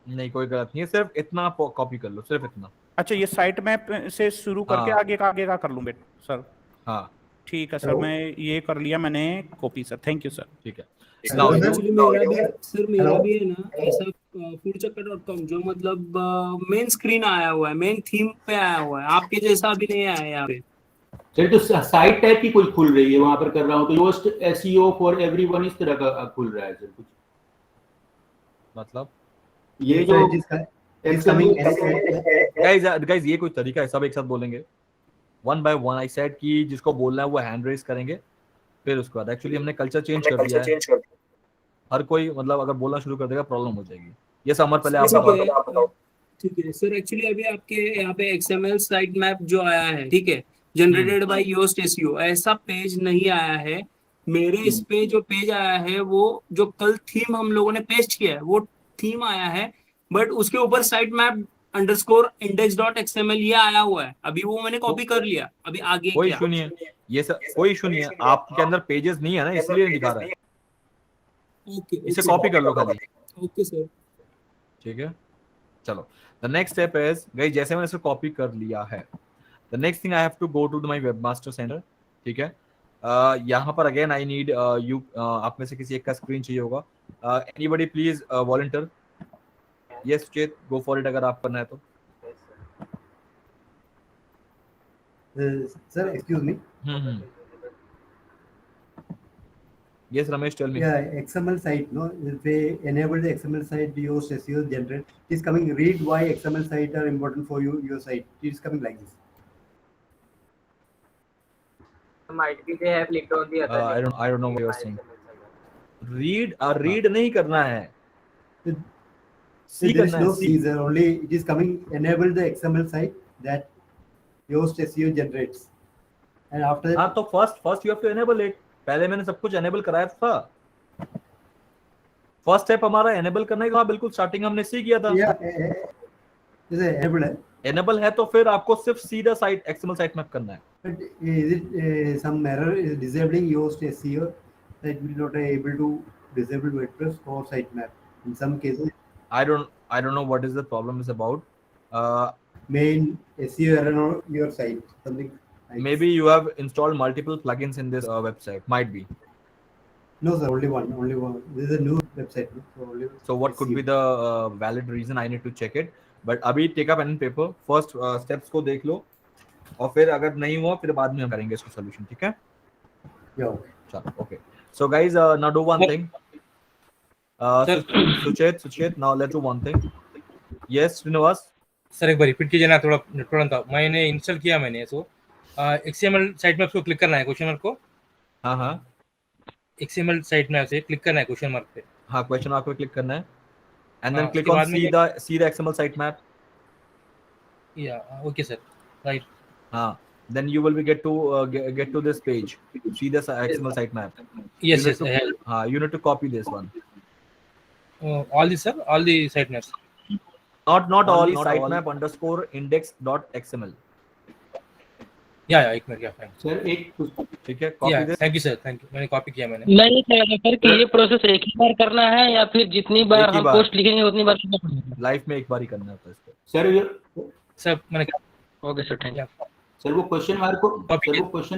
नहीं कोई गलत नहीं है, सिर्फ इतना कॉपी कर लो, सिर्फ इतना। अच्छा, ये साइट मैप से शुरू करके हाँ। आगे का कर लूँ बेटा सर? हाँ ठीक है सर, मैं ये कर लिया मैंने copy sir, thank you sir. ठीक है। Now, एक्चुअली मेरा भी सर Hello? भी है ना ऐसा foodchakka.com जो मतलब मेन स्क्रीन आया हुआ है, मेन थीम पे आया हुआ है, आपके जैसा अभी नहीं आया है यहाँ पे। चलिए, तो साइट टाइप की कोई खुल रही है वहां पर कर रहा हूँ, तो योस्ट एसईओ फॉर एवरीवन इस तरह का खुल रहा है सर कुछ? मतलब ये जो गाइस ये कोई तरीका है? सब एक साथ बोलेंगे one by one. I said कि जिसको बोलना है वो हैंड रेज करेंगे, फिर उसके बाद एक्चुअली हमने कल्चर चेंज कर दिया है। हर कोई मतलब अगर बोलना शुरू कर देगा प्रॉब्लम हो जाएगी। ये समर पहले आप बताओ। ठीक है सर, एक्चुअली अभी आपके यहाँ पे XML साइट मैप जो आया है, ठीक है, जनरेटेड बाय योस्ट एसईओ, ऐसा पेज नहीं आया है मेरे इस पे। जो पेज आया है वो जो कल थीम हम लोगों ने पेस्ट किया है वो थीम आया है, बट उसके ऊपर साइट मैप _index.xml ये आया हुआ है। अभी वो मैंने कॉपी कर लिया, अभी आगे कोई क्या? इशू नहीं है, ये सब कोई इशू नहीं है। आपके अंदर पेजेस नहीं है ना, इसलिए नहीं दिखा रहा है। ओके, इसे कॉपी कर लो खाली। Okay sir. ठीक है चलो। The next step is guys, जैसे मैंने इसे कॉपी कर लिया है, the next thing I have to go to my webmaster centre. ठीक है, यहाँ पर अगेन आई नीड यू, आप में से किसी एक का स्क्रीन चाहिए होगा। Anybody please volunteer. यस चेत, गो फॉर इट अगर आप करना है तो। Sir, excuse me. Yes Ramesh, tell me. Yeah, XML site, no? If they enable the XML site, yours SEO generate. It is coming. Read why XML site are important for you, your site. It is coming like this. Might be they have clicked on the other I link. don't know what you are saying. Read नहीं करना है, There is no C, sir. Only it is coming. Enable the XML site that yoast SEO generates, and after that. हाँ तो first you have to enable it. पहले मैंने सब कुछ enable कराया था। फर्स्ट स्टेप हमारा enable करना ही था, बिल्कुल स्टार्टिंग हमने सी किया था। is enable है। enable है तो फिर आपको सिर्फ सीधा साइट XML साइट मैप करना है। But is it some error is disabling yoast SEO that will not able to disable WordPress or sitemap in some cases? I don't know what is the problem is about. Main SEO error on your site, something like Maybe you have installed multiple plugins in this website. Might be. No sir, only one. This is a new website, no? So what could be the valid reason? I need to check it. But अभी take up pen and paper. First steps को देख लो और फिर अगर नहीं हुआ फिर बाद में हम करेंगे इसको solution, ठीक है? Yeah, okay. चलो, okay. So guys, now do one thing. Suchet, now let's do one thing. Yes, Srinivas. Sir एक बार रिपीट कीजिए ना, थोड़ा था। मैंने इंस्टॉल किया मैंने इसको। XML साइट मैप को क्लिक करना है, क्वेश्चन मार्क को। हाँ XML साइट मैप से क्लिक करना है क्वेश्चन मार्क पे। हाँ, क्वेश्चन मार्क पे क्लिक करना है and then हाँ, click उसके on बाद see the XML site map. Yeah, okay sir, right. हाँ, then you will be get to this page. See the XML site map. Yes, You yes, need I have. to, you need to copy this one. All the sir, all the site maps. Not all, sitemap _ index.xml. Yeah, एक minute, yeah, fine. Sir एक ठीक है, copy Yeah, this. thank you sir, thank you. मैंने copy किया मैंने। मैं ये कह रहा था सर कि ये प्रोसेस एक ही बार करना है या फिर जितनी बार एक ही हम बार। पोस्ट लिखेंगे उतनी बार करना पड़ेगा? लाइफ में एक बार ही करना होता है इसको। सर मैंने okay sir, thank you. Sir वो क्वेश्चन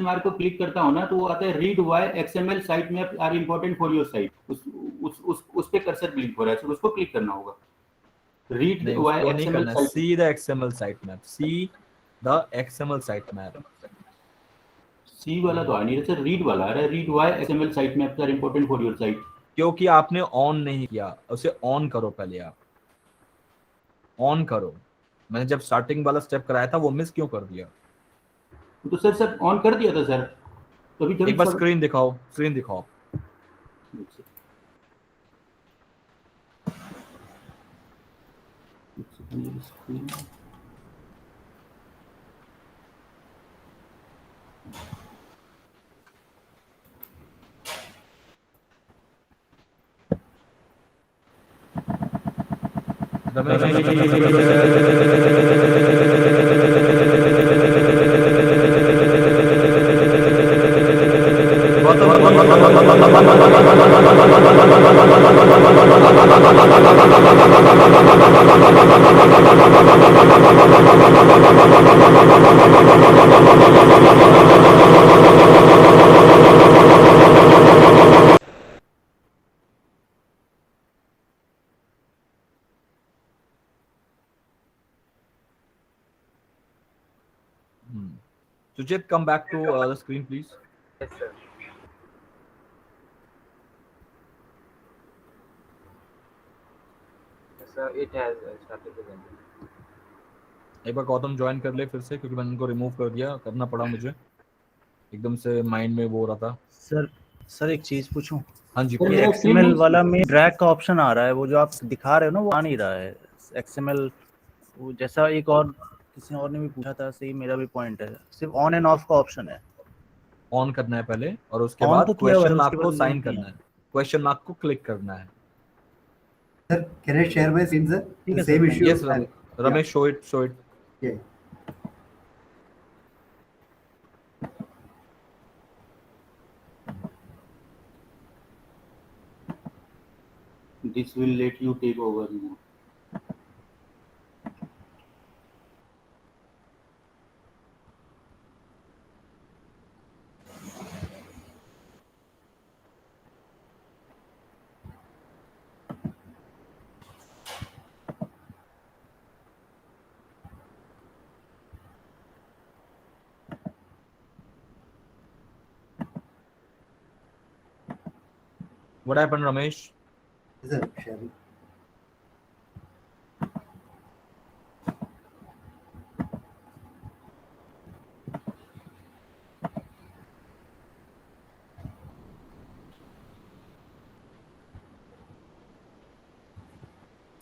मार्क को क्लिक करता हूँ ना, तो वो आता है read why XML site map are important for your site. उस पे कर्सर क्लिक हो रहा है सर, उसको क्लिक करना होगा। रीड नहीं, व्हाई उसको नहीं XML करना। Site. See the XML site map. See the XML sitemap. सी वाला तो आ नहीं रहा सर, रीड वाला आ रहा है, read why XML site maps are important for your site. क्योंकि आपने ऑन नहीं किया, उसे ऑन करो पहले, आप ऑन करो। मैंने जब स्टार्टिंग वाला स्टेप कराया था वो मिस क्यों कर दिया? तो सर ऑन कर दिया था सर, तो अभी एक बार स्क्रीन दिखाओ, स्क्रीन दिखाओ। Sujit, come back to the screen, please. Yes, sir. Yes, sir. It has started to run. एक बार गौतम ज्वाइन कर ले फिर से, क्योंकि मैंने उनको रिमूव कर दिया, करना पड़ा मुझे, एकदम से माइंड में वो हो रहा था। सर एक चीज पूछूं? हाँ जी। एक्सएमएल वाला में ड्रैग का ऑप्शन आ रहा है, वो जो आप दिखा रहे हो ना वो आ नहीं रहा है एक्सएमएल। वो जैसा एक और किसी और ने भी पूछा था, सही मेरा भी पॉइंट है, सिर्फ ऑन एंड ऑफ का ऑप्शन है। ऑन करना है पहले और उसके On बाद तो किया हुआ है, क्वेश्चन मार्क उसके को बाद साइन नहीं करना है, क्वेश्चन मार्क को क्लिक करना है। Sir, can I share my screen, sir? ठीक The है, same sir, issue. Yes, Ramesh, show it, show it. Yeah. This will let you take over now. What happened, Ramesh? Yes, sir, sharing.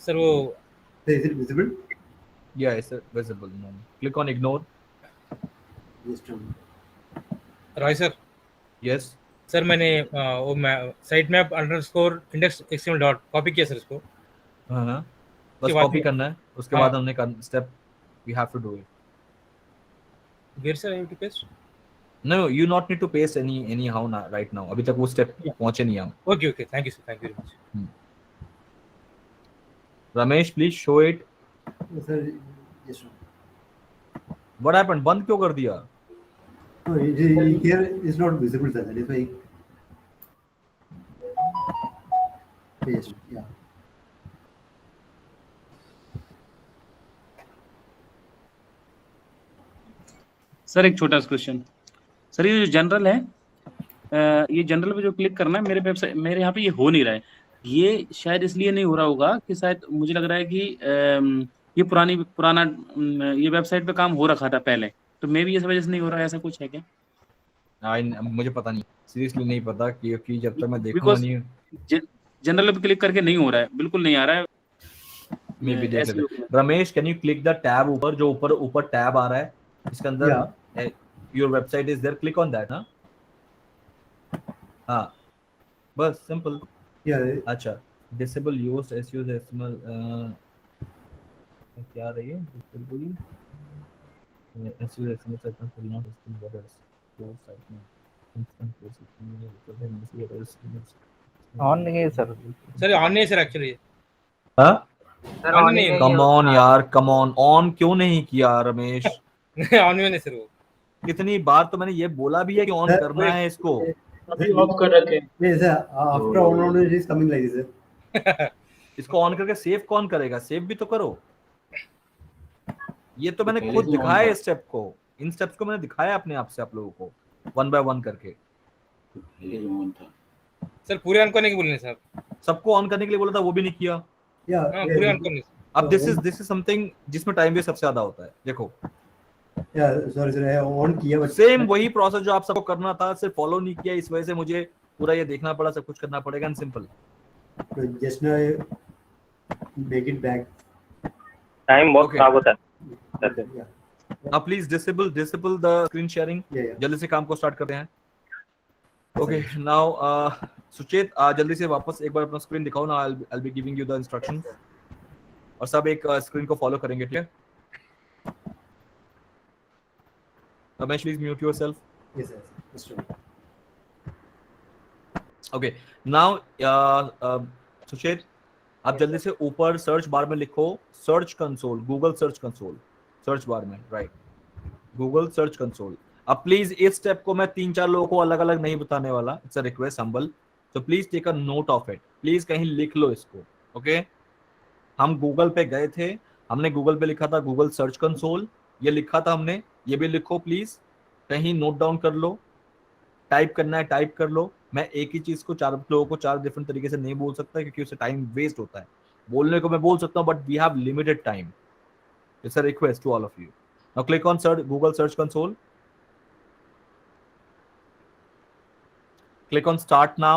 Sir वो So is it visible? Yeah, it's visible. No. Click on ignore. Just a minute. Roy sir. Yes. Sir मैंने वो site map underscore index XML dot copy किया sir इसको। हाँ, बस उसके बाद copy में- करना है, उसके हाँ। बाद हमने step we have to do it. Where sir I have to paste? No, you not need to paste anyhow now, right now. अभी तक वो स्टेप पहुंचे नहीं हम। Okay okay, thank you sir, thank you very much. Ramesh, please show it. Yes, sir. Yes, sir. What happened? बंद क्यों कर दिया? No, here is not visible, sir. That is why. Yes, yeah. Sir एक छोटा सा question. Sir ये जो general है, ये जनरल पे जो क्लिक करना है, मेरे वेबसाइट मेरे यहाँ पे ये हो नहीं रहा है। ये शायद इसलिए नहीं हो रहा होगा कि शायद मुझे लग रहा है कि ये पुराना ये वेबसाइट पे काम हो रखा था पहले, तो मे भी इस वजह से नहीं हो रहा है, ऐसा कुछ है क्या? मुझे पता नहीं, सीरियसली नहीं पता, क्योंकि जब तक मैं देखूंगा बिकॉज नहीं। जनरल पे क्लिक करके नहीं हो रहा है, बिल्कुल नहीं आ रहा है। मे बी देख ऐसे लेते। होता है। Ramesh, can you click the tab ऊपर, जो ऊपर टैब आ रहा है इसके अंदर your website is there, click on that ना। हाँ, बस सिंपल। अच्छा, डिसेबल यूज एसयूज एसएमएल क्या रही है? डिसेबल एसयूज XML section will not display borders your site में इंस्टेंट प्रोसेस ऑन नहीं है सर। सर ऑन नहीं है सर एक्चुअली। हां सर ऑन नहीं कम ऑन यार, कम ऑन, ऑन क्यों नहीं किया रमेश? ऑन में नहीं सर वो। कितनी बार तो मैंने ये बोला भी है कि ऑन करना है इसको। अभी ऑफ कर रखे। Yes, sir. After on it is coming like this, sir. इसको ऑन करके सेव कौन करेगा? सेव भी तो करो। ये तो मैंने पहले खुद से on दिखाया था। इस स्टेप को, इन स्टेप्स को मैंने दिखाया अपने आप से आप लोगों को 1 by 1 करके। पहले जो on था। सर पूरे ऑन करने के बोलने साहब, सबको ऑन करने के लिए बोला था, वो भी नहीं किया। हाँ पूरे ऑन करने। अब दिस इज समथिंग जिसमें टाइम वेस्ट सबसे ज्यादा होता है। देखो सॉरी सर, ऑन किया बट सेम वही प्रोसेस जो आप सबको करना था, सिर्फ फॉलो नहीं किया, इस वजह से मुझे पूरा ये देखना पड़ा, सब कुछ करना पड़ेगा। And simple just now make it back. Time बहुत खराब होता है। Now please disable the screen sharing. जल्दी से काम को स्टार्ट करते हैं। ओके नाउ सुचेत जल्दी से वापस एक बार अपना स्क्रीन दिखाओ ना। I'll be giving you the instructions और सब एक स्क्रीन को फॉलो करेंगे, ठीक है? Ramesh please mute yourself. Yes sir. Okay now Suchet आप जल्दी से ऊपर सर्च बार में लिखो search console, Google search console, search bar में, राइट, गूगल सर्च कंसोल। अब प्लीज इस स्टेप को मैं 3-4 लोगों को अलग अलग नहीं बताने वाला, इट्स अ रिक्वेस्ट हम्बल, तो please take a note of it, please कहीं लिख लो इसको। ओके हम गूगल पे गए थे, हमने गूगल पे लिखा था गूगल सर्च कंसोल, ये लिखा था हमने, ये भी लिखो प्लीज, कहीं नोट डाउन कर लो। टाइप करना है टाइप कर लो। मैं एक ही चीज को 4 लोगों को 4 डिफरेंट तरीके से नहीं बोल सकता क्योंकि उससे टाइम वेस्ट होता है। बोलने को मैं बोल सकता हूँ but we have limited time. It's a request to all of you. Now click on search Google search console, click on start now.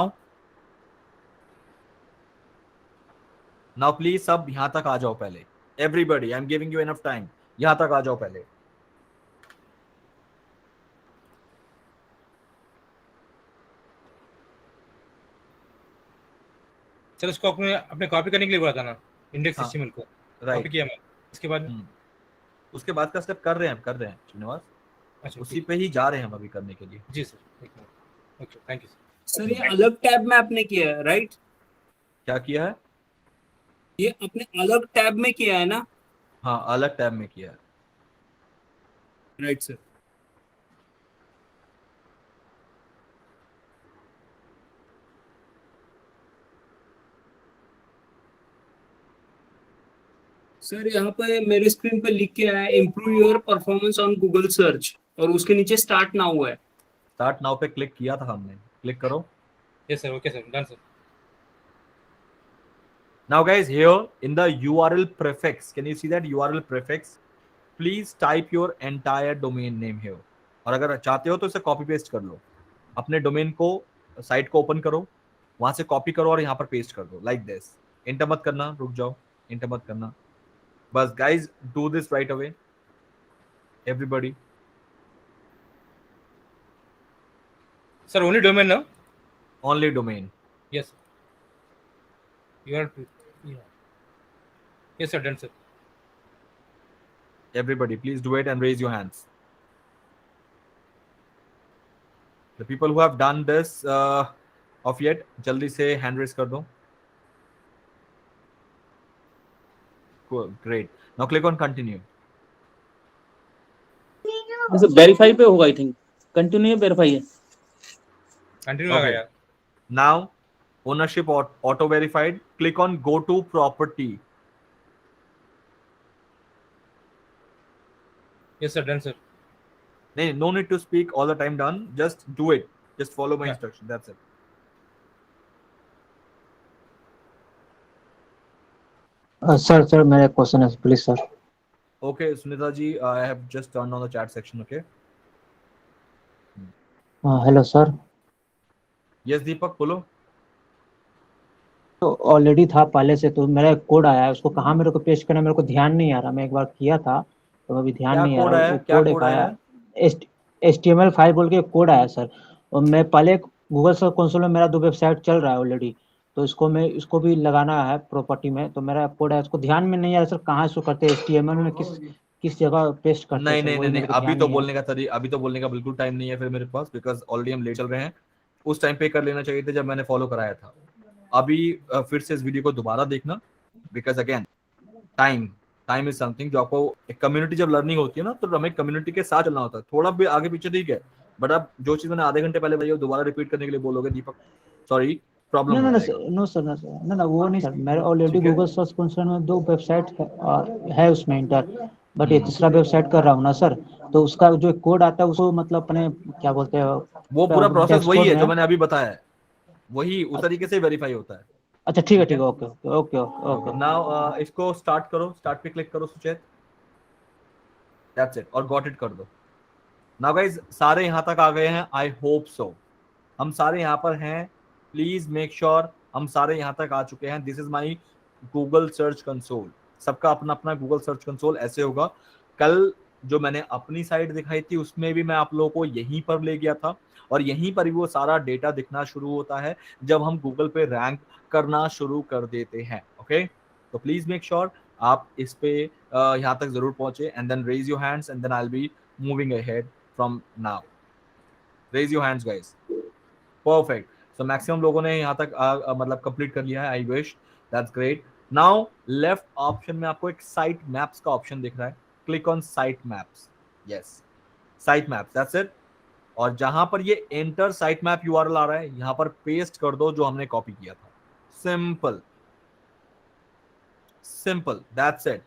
Now please सब यहां तक आ जाओ पहले। Everybody, I'm giving you enough time. यहां तक आ जाओ पहले। चलो इसको अपने कॉपी करने के लिए बोला था ना इंडेक्स हाँ, HTML को, right. कॉपी किया मैं। इसके बाद उसके बाद का स्टेप कर रहे हैं श्रीनिवास। अच्छा उसी पे ही जा रहे हैं हम अभी करने के लिए। जी sir, okay thank you sir ये अलग टैब में आपने किया है, राइट? क्या किया है? ये अपने अलग टैब में किया है ना? हाँ अलग टैब में किया है। Right sir. सर यहाँ पे मेरे स्क्रीन पे लिख के आया है improve your performance on Google search और उसके नीचे स्टार्ट नाउ है। स्टार्ट नाउ पे क्लिक किया था हमने, क्लिक करो। Yes sir, okay sir, done sir. Now guys, here in the URL prefix, can you see that URL prefix? Please type your entire domain name here. और अगर चाहते हो तो इसे कॉपी पेस्ट कर लो। अपने डोमेन को, साइट को ओपन करो, वहां से कॉपी करो और यहाँ पर पेस्ट कर दो लाइक दिस। इंटर मत करना, रुक जाओ, इंटर मत करना। बस guys do this right away everybody. Sir only domain ना? Only domain. Yes you are yes sir, done sir. Everybody please do it and raise your hands. The people who have done this of yet, jaldi se hand raise kar do। Cool, great. Now click on continue. जैसे verify पे होगा, I think continue verify है। Continue आ गया यार। Now ownership auto verified, click on go to property। Yes sir, done sir. No need to speak all the time, done, just do it, just follow my instruction, that's it। Sir मेरा question है please sir. Okay Sunita ji, I have just turned on the chat section, okay? Hello sir. Yes Deepak, बोलो। तो already था पहले से, तो मेरा code आया है, उसको कहाँ मेरे को पेस्ट करना मेरे को ध्यान नहीं आ रहा। मैं एक बार किया था तो अभी ध्यान नहीं आ रहा। कोड एक आया HTML फाइल बोल के कोड आया सर। और मैं पहले गूगल सर्च कंसोल में मेरा 2 वेबसाइट चल रहा है ऑलरेडी, तो इसको भी लगाना है प्रॉपर्टी में। तो मेरा कोड है, उसको ध्यान में नहीं आ रहा सर, कहाँ इसको करते हैं HTML में, किस जगह पेस्ट करते हैं? नहीं अभी तो बोलने का बिल्कुल टाइम नहीं है फिर मेरे पास, बिकॉज ऑलरेडी हम लेट चल रहे हैं। उस टाइम पे कर लेना चाहिए था जब मैंने फॉलो कराया था। अभी फिर से इस वीडियो को दोबारा देखना, because again time is something जो आपको एक कम्युनिटी जब लर्निंग होती है ना, तो हमें कम्युनिटी के साथ चलना होता है। थोड़ा भी आगे पीछे ठीक है, बट आप जो चीज मैंने आधे घंटे पहले बताई दोबारा रिपीट करने के लिए बोलोगे दीपक, सॉरी प्रॉब्लम। नो सर वो नहीं सर, मेरे ऑलरेडी गूगल सर्च कंसोल में 2 वेबसाइट है उसमें इंटर, बट ये तीसरा वेबसाइट कर रहा हूँ ना सर, तो उसका जो कोड आता है उसको मतलब अपने क्या बोलते हैं वो पूरा प्रोसेस वही डैशबोर्ड है जो में। मैंने अभी बताया है, वही उस तरीके से वेरीफाई होता है। अच्छा ठीक है ओके ओके ओके। नाउ इसको स्टार्ट करो, स्टार्ट पे क्लिक करो सुचेत, दैट्स इट, और गॉट इट कर दो। नाउ गाइस सारे यहाँ तक आ गए हैं, आई होप सो हम सारे यहाँ पर हैं। प्लीज मेक श्योर हम सारे यहाँ तक आ चुके हैं। This is my Google search console, सबका अपना अपना गूगल सर्च कंसोल ऐसे होगा। कल जो मैंने अपनी साइट दिखाई थी उसमें भी मैं आप लोगों को यहीं पर ले गया था, और यहीं पर भी वो सारा डेटा दिखना शुरू होता है जब हम गूगल पे रैंक करना शुरू कर देते हैं। ओके, तो प्लीज मेक श्योर आप इस पे यहाँ तक जरूर पहुंचे, and then raise your hands and then I will be moving ahead from now. Raise your hands guys. Perfect, so maximum लोगों ने यहाँ तक मतलब कंप्लीट कर लिया है। I wish, that's great. Now left option में आपको एक साइट मैप्स का ऑप्शन दिख रहा है, click on site maps. Yes, site maps, that's it. और जहां पर ये एंटर साइट मैप यूआरएल आ रहा है यहां पर पेस्ट कर दो जो हमने कॉपी किया था। Simple simple, that's it.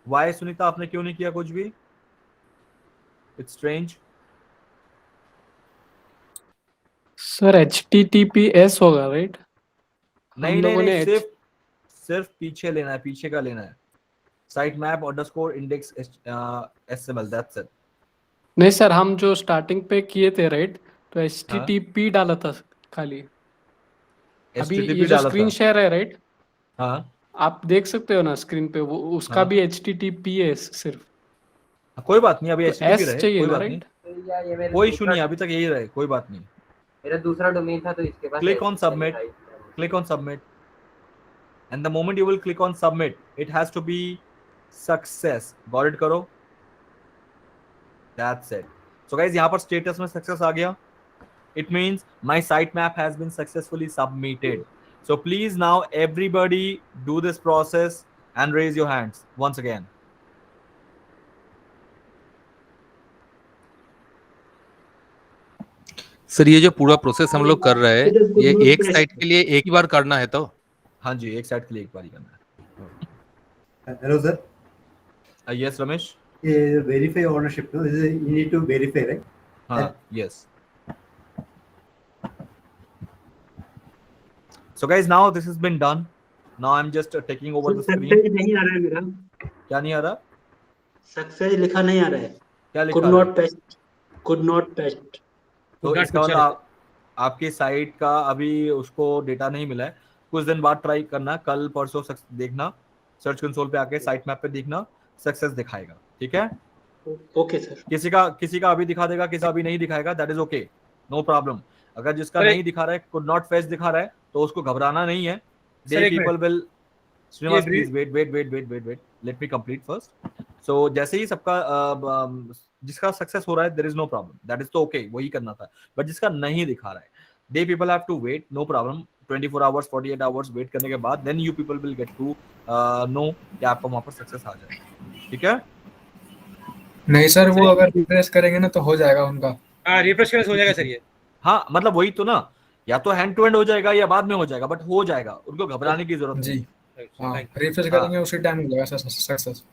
Why Sunita आपने क्यों नहीं किया कुछ भी? इट्स स्ट्रेंज सर HTTPS होगा राइट? नहीं नहीं नहीं, सिर्फ पीछे लेना है, पीछे का लेना है। Site map underscore index HTML, that's it. नहीं सर, हम जो स्टार्टिंग पे किए थे राइट, तो HTTP डाला था खाली। अभी ये जो स्क्रीन शेयर है राइट, हाँ आप देख सकते हो ना स्क्रीन पे, वो उसका हाँ। भी HTTPS सिर्फ। कोई बात नहीं, अभी तो HTTP S रहे, चाहिए कोई ना बात राइट? नहीं, कोई इशू नहीं है, अभी तक यही रहे, कोई बात नहीं। मेरा दूसरा डोमेन था तो इसके पास Click on submit, click on submit, and the moment you will click on submit, it has to be success. Got it करो, that's it. So guys यहाँ पर status में success आ गया, it means my sitemap has been successfully submitted. So please now everybody do this process and raise your hands once again. Sir ये जो पूरा process हम लोग कर रहे हैं ये एक साइट के लिए एक ही बार करना है तो? हाँ जी, एक साइट के लिए एक बार ही करना है। Hello sir. Yes Ramesh. Verify ownership. No, you need to verify, right? हाँ, yes. So guys, now this has been done. Now I'm just taking over the screen. Success नहीं आ रहा है मेरा, क्या नहीं आ रहा? सक्सेस लिखा नहीं आ रहा है। क्या लिखा? Could not paste. तो इसका मतलब आपकी साइट का अभी उसको डेटा नहीं मिला है, कुछ दिन बाद ट्राई करना, कल परसों देखना, सर्च कंसोल पे आके साइट मैप पे देखना, सक्सेस दिखाएगा। ठीक है, ओके सर। किसी का अभी दिखा देगा, किसी का अभी नहीं दिखाएगा, that is okay, no problem. अगर जिसका नहीं दिखा रहा है, कुड नॉट फेच दिखा रहा है, तो उसको घबराना नहीं है। They people will, Srinivas please wait, let me complete first. So जैसे ही सबका जिसका सक्सेस हो रहा है, there is no problem, that is तो ओके, वही करना था। बट जिसका नहीं दिखा रहा है, they people have to wait, no problem. 24 hours 48 hours wait करने के बाद then you people will get to know कि आपको वहां पर सक्सेस आ जाएगा। ठीक है, नहीं सर, वो अगर रिफ्रेश करेंगे ना तो हो जाएगा उनका। हाँ, रिफ्रेश करने से हो जाएगा सर ये। हाँ मतलब वही तो ना, या तो हैंड टू हैंड हो जाएगा या बाद में हो जाएगा, बट हो जाएगा, उनको घबराने की जरूरत नहीं। हाँ, रिफ्रेश करेंगे उसी टाइम हो जाएगा सक्सेस।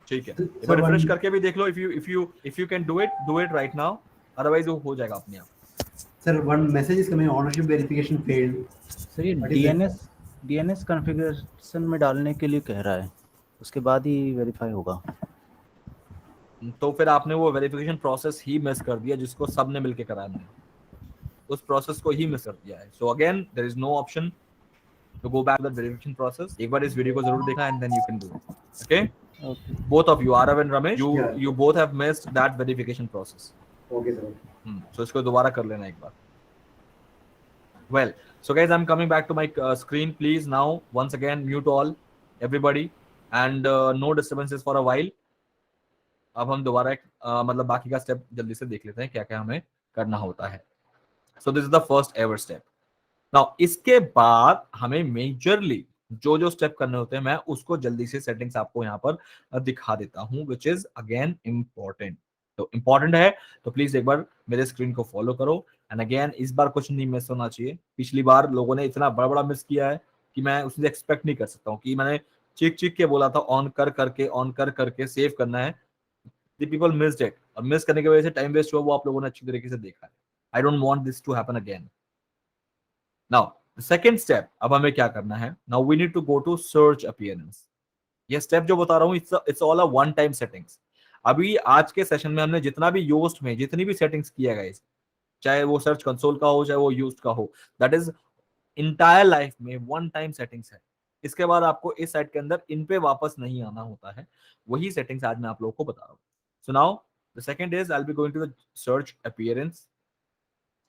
ठीक है, एक बार रिफ्रेश करके भी देख लो, if you can do it right now, otherwise वो हो जाएगा अपने आप। Sir, one message is coming, ownership verification failed. Sir ये DNS कॉन्फ़िगरेशन में डालने के लिए कह रहा है, उसके बाद ही वेरीफाई होगा। तो फिर आपने वो वेरिफिकेशन प्रोसेस ही मिस कर दिया जिसको सबने मिलके कराना है, उस प्रोसेस को ही मिस कर दिया है। So again there is no option to go back that verification process. एक बार इस वीडियो को जरूर देखना and then you can do it. Okay, both of you, Arav and Ramesh, you both have missed that verification process. Okay sir. So इसको दोबारा कर लेना एक बार। Well, so guys, I'm coming back to my screen. Please now once again mute all everybody and no disturbances for a while. अब हम दोबारा एक मतलब बाकी का स्टेप जल्दी से देख लेते हैं क्या क्या हमें करना होता है। So this is the first ever step. Now इसके बाद हमें मेजरली जो जो स्टेप करने होते हैं मैं उसको जल्दी से सेटिंग्स आपको यहाँ पर दिखा देता हूँ, विच इज अगेन इम्पोर्टेंट। तो इम्पोर्टेंट है तो प्लीज एक बार मेरे स्क्रीन को फॉलो करो। एंड अगेन इस बार कुछ नहीं मिस होना चाहिए। पिछली बार लोगों ने इतना बड़ा बड़ा मिस किया है कि मैं उससे एक्सपेक्ट नहीं कर सकता हूँ कि मैंने चीख चीख के बोला था ऑन कर करके सेव करना है, द पीपल मिस्ड इट, और मिस करने की वजह से टाइम वेस्ट हुआ, वो आप लोगों ने अच्छी तरीके से देखा है। I don't want this to happen again. Now the second step, अब हमें क्या करना है, now we need to go to search appearance. ये स्टेप जो बता रहा हूँ it's all a one time settings. अभी आज के सेशन में हमने जितना भी योस्ट में जितनी भी सेटिंग्स किया गया, चाहे वो सर्च कंसोल का हो चाहे वो यूज्ड का हो, दैट इज इंटायर लाइफ में वन टाइम सेटिंग्स है। इसके बाद आपको इस साइट के अंदर इन पे वापस नहीं आना होता है, वही सेटिंग्स आज मैं आप लोगों को बता रहा हूँ। So now the second is I will be going to the search appearance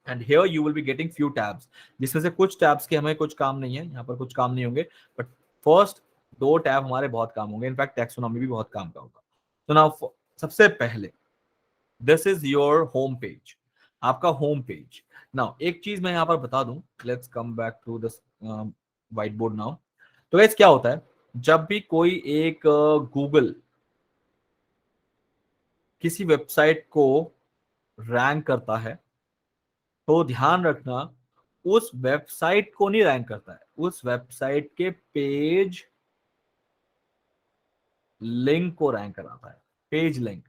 and here you will be getting few tabs, जिसमें से कुछ टैब्स के हमें कुछ काम नहीं है, यहाँ पर कुछ काम नहीं होंगे, बट फर्स्ट 2 टैब हमारे बहुत काम होंगे, इनफैक्ट टैक्सोनॉमी भी बहुत काम का होगा। तो नाउ सबसे पहले this is your home page, आपका होम पेज। नाउ एक चीज मैं यहाँ पर बता दूं, let's come back to this whiteboard now. तो गाइस क्या होता है, जब भी कोई एक गूगल किसी वेबसाइट को रैंक करता है, तो ध्यान रखना उस वेबसाइट को नहीं रैंक करता है, उस वेबसाइट के पेज लिंक को रैंक कराता है, पेज लिंक।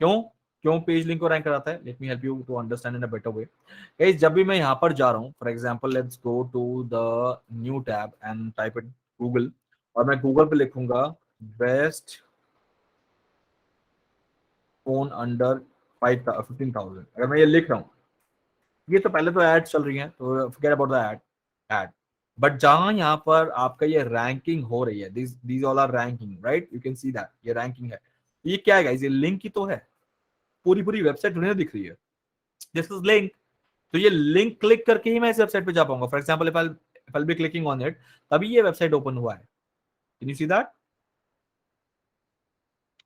क्यों पेज लिंक को रैंक कराता है, let me help you to understand in a better way. Guys जब भी मैं यहां पर जा रहा हूं, for example let's go to the new tab and type it Google, और मैं गूगल पे लिखूंगा बेस्ट फोन अंडर 15,000, अगर मैं ये लिख रहा हूं, ये तो पहले तो एड चल रही है तो forget about the ad, but जहां यहाँ पर आपका ये रैंकिंग हो रही है, these all are ranking, right? You can see that ये रैंकिंग है। ये क्या है गाइस, ये लिंक ही तो है, पूरी वेबसाइट उन्हें दिख रही है, दिस इज लिंक। तो ये लिंक क्लिक करके ही मैं इस वेबसाइट पे जा पाऊंगा। For example if I be clicking on it, तभी ये वेबसाइट ओपन हुआ है, can you see that,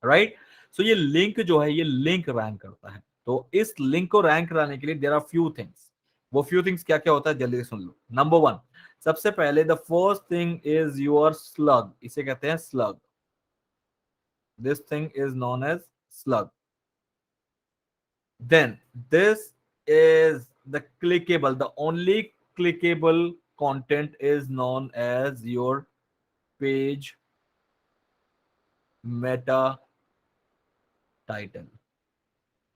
right? So ये लिंक जो है, ये लिंक रैंक करता है। तो इस लिंक को रैंक कराने के लिए देयर आर फ्यू थिंग्स। वो फ्यू थिंग्स क्या क्या होता है जल्दी से सुन लो। नंबर 1, सबसे पहले the first thing is your slug, इसे कहते हैं slug, this thing is known as slug. Then this is the clickable, the only clickable content is known as your page meta title.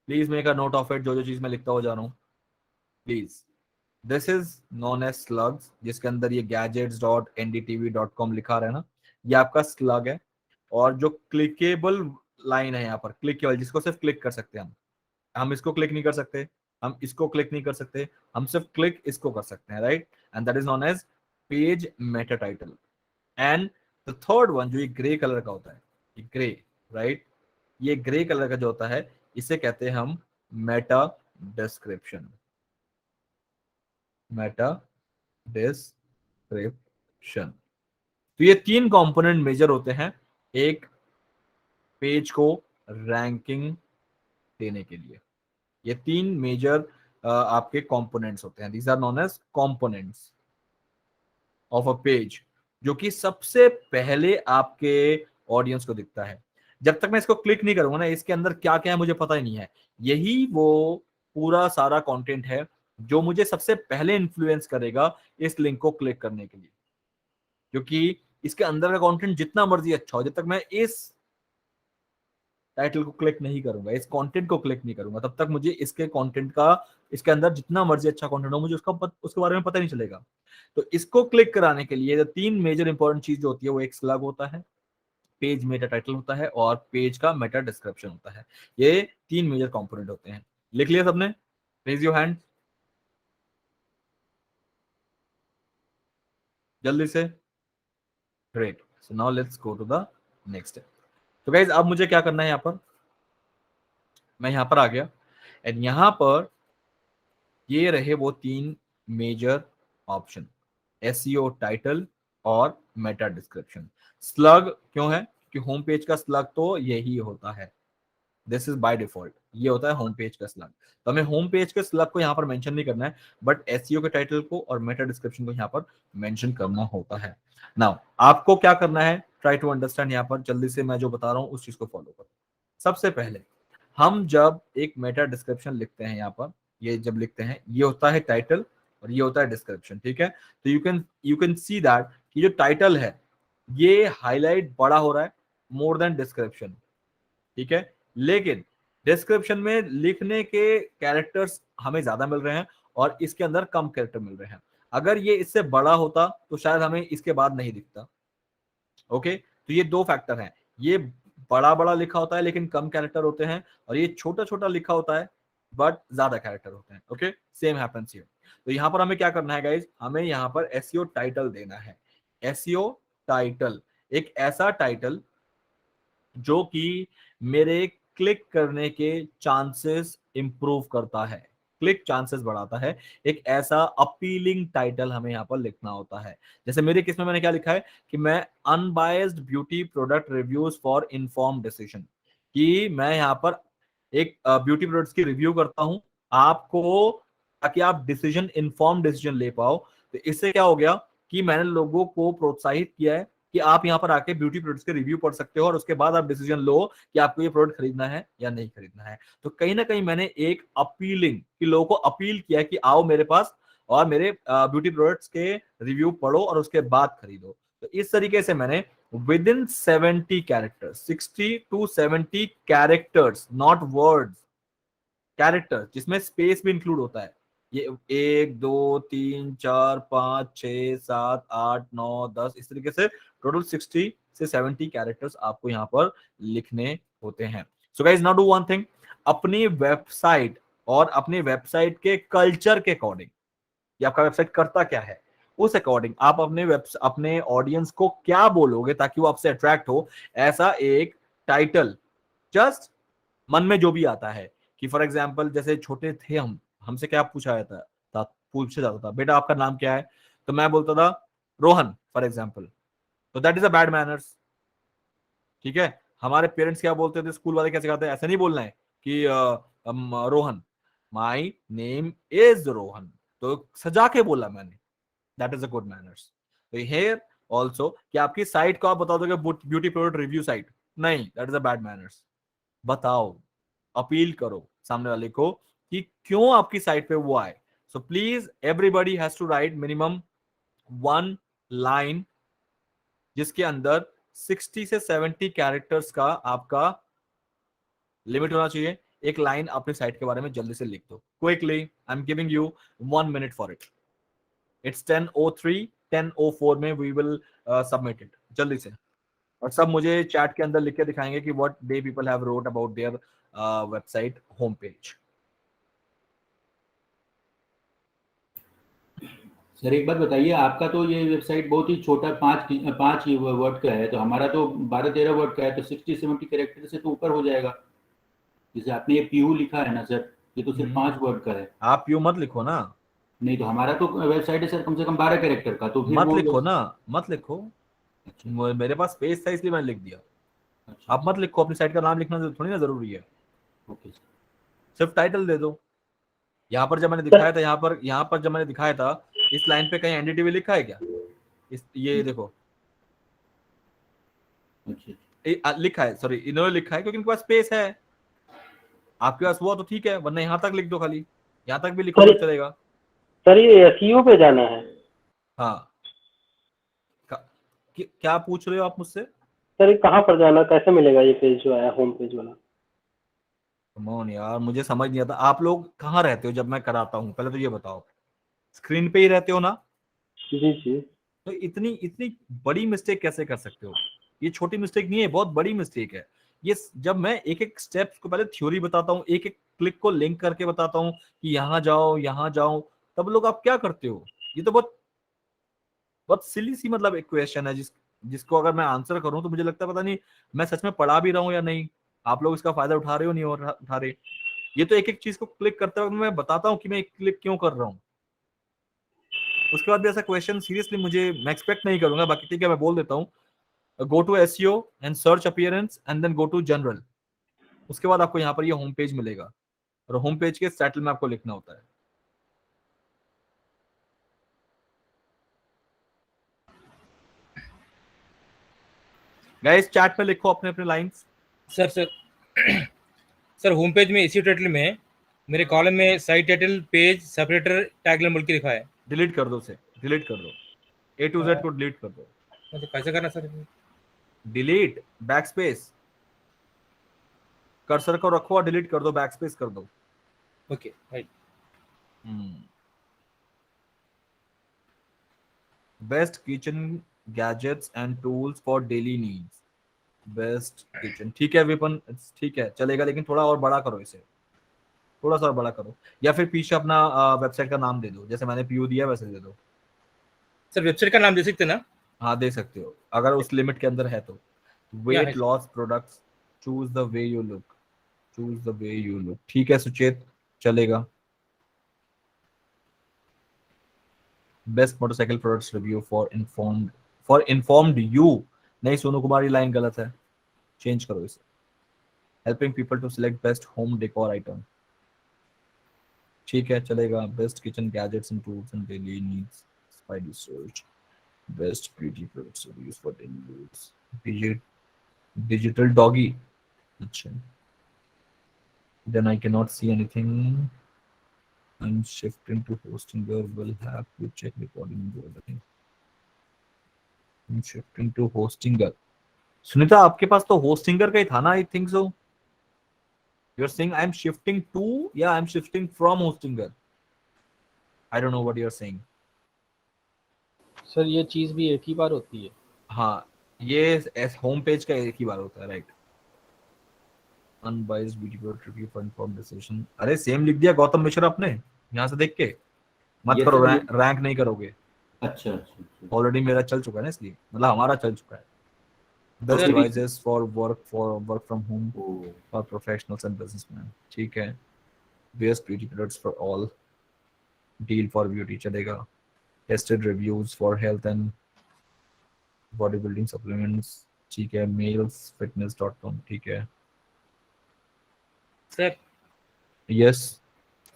Please make a note of it, जो चीज मैं लिखता हुआ जा रहा हूं please. This is known as slugs, जिसके अंदर ये gadgets.ndtv.com लिखा रहा है ना, ये आपका slug है। और जो क्लिकेबल लाइन है यहाँ पर, क्लिकेबल जिसको सिर्फ क्लिक कर सकते हैं हम इसको क्लिक नहीं कर सकते, हम इसको क्लिक नहीं कर सकते, हम सिर्फ क्लिक इसको कर सकते हैं, right? And that is known as page meta title. And the third one जो ये ग्रे कलर का होता है, ये ग्रे, राइट? ये ग्रे कलर का जो होता है इसे कहते हैं हम मेटा डिस्क्रिप्शन, मेटा डिस्क्रिप्शन। तो ये 3 कंपोनेंट मेजर होते हैं एक पेज को रैंकिंग देने के लिए। ये 3 मेजर आपके कंपोनेंट्स होते हैं, these are known as components of a page, जो कि सबसे पहले आपके ऑडियंस को दिखता है। जब तक मैं इसको क्लिक नहीं करूंगा ना, इसके अंदर क्या क्या है मुझे पता ही नहीं है। यही वो पूरा सारा कंटेंट है जो मुझे सबसे पहले इन्फ्लुएंस करेगा इस लिंक को क्लिक करने के लिए, क्योंकि इसके अंदर का कंटेंट जितना मर्जी अच्छा हो, जब तक मैं इस टाइटल को क्लिक नहीं करूंगा, इस कंटेंट को क्लिक नहीं करूंगा, तब तक मुझे इसके कंटेंट का, इसके अंदर जितना मर्जी अच्छा कंटेंट हो, मुझे उसके बारे में पता नहीं चलेगा। तो इसको क्लिक कराने के लिए 3 मेजर इंपॉर्टेंट चीज जो होती है, वो एक स्लग होता है, पेज मेटा टाइटल होता है, और पेज का मेटा डिस्क्रिप्शन होता है। ये 3 मेजर कंपोनेंट होते हैं। लिख लिया सबने? रेज योर हैंड जल्दी से। Great, so now let's go to the next step. तो गाइज अब मुझे क्या करना है, यहाँ पर मैं यहाँ पर आ गया, एंड यहाँ पर ये रहे वो 3 मेजर ऑप्शन, एसईओ, टाइटल और मेटा डिस्क्रिप्शन। स्लग क्यों है? कि होम पेज का स्लग तो यही होता है, दिस इज बाय डिफॉल्ट, ये होता है होम पेज का स्लग। तो हमें होम पेज के स्लग को यहाँ पर मेंशन नहीं करना है, बट एसईओ के टाइटल को और मेटा डिस्क्रिप्शन को यहाँ पर मेंशन करना होता है। नाउ आपको क्या करना है, ट्राई टू अंडरस्टैंड, यहाँ पर जल्दी से मैं जो बता रहा हूँ उस चीज को फॉलो करो। सबसे पहले हम जब एक मेटा डिस्क्रिप्शन लिखते हैं, यहाँ पर ये जब लिखते हैं, ये होता है टाइटल और ये होता है डिस्क्रिप्शन, ठीक है? तो यू कैन सी दैट कि जो टाइटल है ये हाईलाइट बड़ा हो रहा है मोर देन डिस्क्रिप्शन, ठीक है, लेकिन डिस्क्रिप्शन में लिखने के कैरेक्टर्स हमें ज्यादा मिल रहे हैं और इसके अंदर कम कैरेक्टर मिल रहे हैं। अगर ये इससे बड़ा होता तो शायद हमें इसके बाद नहीं दिखता। ओके, तो ये दो फैक्टर हैं, ये बड़ा बड़ा लिखा होता है लेकिन कम कैरेक्टर होते हैं, और ये छोटा छोटा लिखा होता है बट ज्यादा कैरेक्टर होते हैं। Okay, same happens here. तो यहाँ पर हमें क्या करना है गाइज, हमें यहाँ पर एसईओ टाइटल देना है। एसईओ टाइटल, एक ऐसा टाइटल जो कि मेरे क्लिक करने के चांसेस इंप्रूव करता है, क्लिक चांसेस बढ़ाता है। एक ऐसा अपीलिंग टाइटल हमें यहाँ पर लिखना होता है। जैसे मेरे केस में मैंने क्या लिखा है कि मैं unbiased beauty product reviews for inform decision, कि मैं यहाँ पर एक ब्यूटी प्रोडक्ट्स की रिव्यू करता हूं आपको, ताकि आप डिसीजन, इन्फॉर्म डिसीजन ले पाओ। तो इससे क्या हो गया कि मैंने लोगों को प्रोत्साहित किया है कि आप यहाँ पर आके ब्यूटी प्रोडक्ट्स के रिव्यू पढ़ सकते हो और उसके बाद आप डिसीजन लो कि आपको ये प्रोडक्ट खरीदना है या नहीं खरीदना है। तो कहीं ना कहीं मैंने एक अपीलिंग, कि लोगों को अपील किया कि आओ मेरे पास और मेरे ब्यूटी प्रोडक्ट्स के रिव्यू पढ़ो और उसके बाद खरीदो। तो इस तरीके से मैंने with in 70 characters, 60 to 70 characters, not words, characters जिसमें स्पेस भी इंक्लूड होता है। ये 1 2 3 4 5 6 7 8 9 10 इस तरीके से टोटल 60 से 70 कैरेक्टर्स आपको यहाँ पर लिखने होते हैं। So guys, now do one thing, अपनी वेबसाइट और अपनी वेबसाइट के कल्चर के अकॉर्डिंग, ये आपका वेबसाइट करता क्या है उस अकॉर्डिंग आप अपने ऑडियंस को क्या बोलोगे ताकि वो आपसे अट्रैक्ट हो, ऐसा एक टाइटल जस्ट मन में जो भी आता है। कि फॉर एग्जांपल जैसे छोटे थे हमसे क्या पूछा जाता था, बेटा आपका नाम क्या है, तो मैं बोलता था रोहन फॉर एग्जांपल, तो that is a bad manners, ठीक है। हमारे पेरेंट्स क्या बोलते थे, स्कूल वाले क्या सिखाते हैं, ऐसा नहीं बोलना है कि Rohan, my name is Rohan, तो सजा के बोला मैंने, that is a good manners. तो हियर ऑल्सो कि आपकी साइट को आप बता दोगे ब्यूटी प्रोडक्ट रिव्यू साइट, नहीं, that is a bad manners. बताओ, अपील करो सामने वाले को कि क्यों आपकी साइट पे वो आए। So please everybody has to write minimum 1 line जिसके अंदर 60 से 70 कैरेक्टर्स का आपका लिमिट होना चाहिए। एक लाइन अपनी साइट के बारे में जल्दी से लिख दो, quickly, I am giving you 1 minute for it. It's 10:03, 10:04 में वी विल सबमिट इट, जल्दी से। और सब मुझे चैट के अंदर लिख के दिखाएंगे कि what they people have wrote about their website home page. Sir एक बात बताइए, आपका तो ये वेबसाइट बहुत ही छोटा 5 वर्ड का है, तो हमारा तो 12-13 वर्ड का है, तो 60-70 कैरेक्टर से तो ऊपर हो जाएगा। जैसे आपने ये पीयू लिखा है ना सर, ये तो सिर्फ 5 वर्ड का है। आप पीयू मत लिखो ना। नहीं, तो हमारा तो वेबसाइट है सर कम से कम 12 कैरेक्टर का, तो फिर मत लिखो ना, मत लिखो। मेरे पास स्पेस था इसलिए मैंने लिख दिया। आप मत लिखो, अपनी साइट का नाम लिखना थोड़ी ना जरूरी है। ओके, सिर्फ टाइटल दे दो। यहाँ पर जब मैंने दिखाया था, यहाँ पर जब मैंने दिखाया था, इस लाइन पे कहीं एनडीटीवी लिखा है क्या? ये देखो, लिखा है, सॉरी इन्होंने लिखा है क्योंकि इनके पास स्पेस है। आपके पास हुआ तो ठीक है, वरना यहाँ तक लिख दो, खाली यहाँ तक भी लिखो तो चलेगा। सर ये एसईओ पे जाना है। हाँ, क्या पूछ रहे हो आप मुझसे? सर ये कहाँ पर जाना, कैसे मिलेगा ये पेज जो आया होम पेज वाला? कमॉन यार, मुझे समझ नहीं आता। आप लोग कहाँ रहते हो जब मैं कराता हूँ, पहले तो ये बताओ। स्क्रीन पे ही रहते हो ना? जी जी। तो इतनी बड़ी मिस्टेक कैसे कर सकते हो? ये छोटी मिस्टेक नहीं है, बहुत बड़ी मिस्टेक है ये। जब मैं एक एक स्टेप्स को पहले थ्योरी बताता हूँ, एक एक क्लिक को लिंक करके बताता हूँ कि यहाँ जाओ, तब लोग आप क्या करते हो? ये तो बहुत सिली सी मतलब एक क्वेश्चन है जिसको अगर मैं आंसर करूं तो मुझे लगता है पता नहीं मैं सच में पढ़ा भी रहा हूं या नहीं, आप लोग इसका फायदा उठा रहे हो नहीं उठा रहे। ये तो एक एक चीज को क्लिक करते वक्त मैं बताता हूं कि मैं एक क्लिक क्यों कर रहा हूं, उसके बाद भी ऐसा क्वेश्चन सीरियसली मैं एक्सपेक्ट नहीं करूंगा। बाकी ठीक है, मैं बोल देता हूँ, go to SEO and search appearance and then go to general. उसके बाद आपको यहाँ पर ये होम पेज मिलेगा और होम पेज के टाइटल में आपको लिखना होता है। गाइस चैट में लिखो अपने अपने लाइंस। सर होम पेज में इसी टाइटल में मेरे कॉलम में site title, page, separator, tagline बोल के लिखा है। डिलीट कर दो उसे, डिलीट कर दो, A to Z को डिलीट कर दो। मतलब कैसे करना सर? डिलीट बैकस्पेस, कर्सर को रखो और डिलीट कर दो, बैकस्पेस कर दो। Okay right. Best kitchen gadgets and tools for daily needs, best kitchen, ठीक है विपन, ठीक है चलेगा, लेकिन थोड़ा और बड़ा करो इसे, थोड़ा सा और बड़ा करो, या फिर पीछे अपना वेबसाइट का नाम दे दो, जैसे मैंने पीयू दिया वैसे दे दो। सर वेबसाइट का नाम दे सकते हैं ना? हाँ दे सकते हो, अगर उस लिमिट के अंदर है तो। Weight loss products, choose the way you look, choose the way you look, ठीक है सुचेत चलेगा। Best motorcycle products review for informed you, नहीं सोनू कुमारी लाइन गलत है, चेंज करो इसे। Helping people to select best home decor item, ठीक है चलेगा। Best kitchen gadgets and tools and daily needs by research, best beauty products reviews for daily use, digital doggy, अच्छा then I cannot see anything. I'm shifting to Hostinger, will have to check recording and do everything. I'm shifting to Hostinger. Sunita आपके पास तो Hostinger का ही था ना, I think so. You're saying I'm shifting to, yeah, I'm shifting from Hostinger. I don't know what you're saying. Sir ये चीज भी एक ही बार होती है? हाँ ये होम पेज का एक ही बार होता है, right. Unbiased beauty product review for informed decision, अरे सेम लिख दिया गौतम मिश्रा आपने, यहाँ से देख के मत करो, रैंक नहीं करोगे। अच्छा अच्छा, ऑलरेडी मेरा चल चुका है ना, इसलिए मतलब हमारा चल चुका है। Best devices for work from home for professionals and businessman, ठीक है। Best beauty products for all, deal for beauty चलेगा। Tested reviews for health and body building supplements, ठीक है। मेल्सफिटनेस.com, ठीक है सर। यस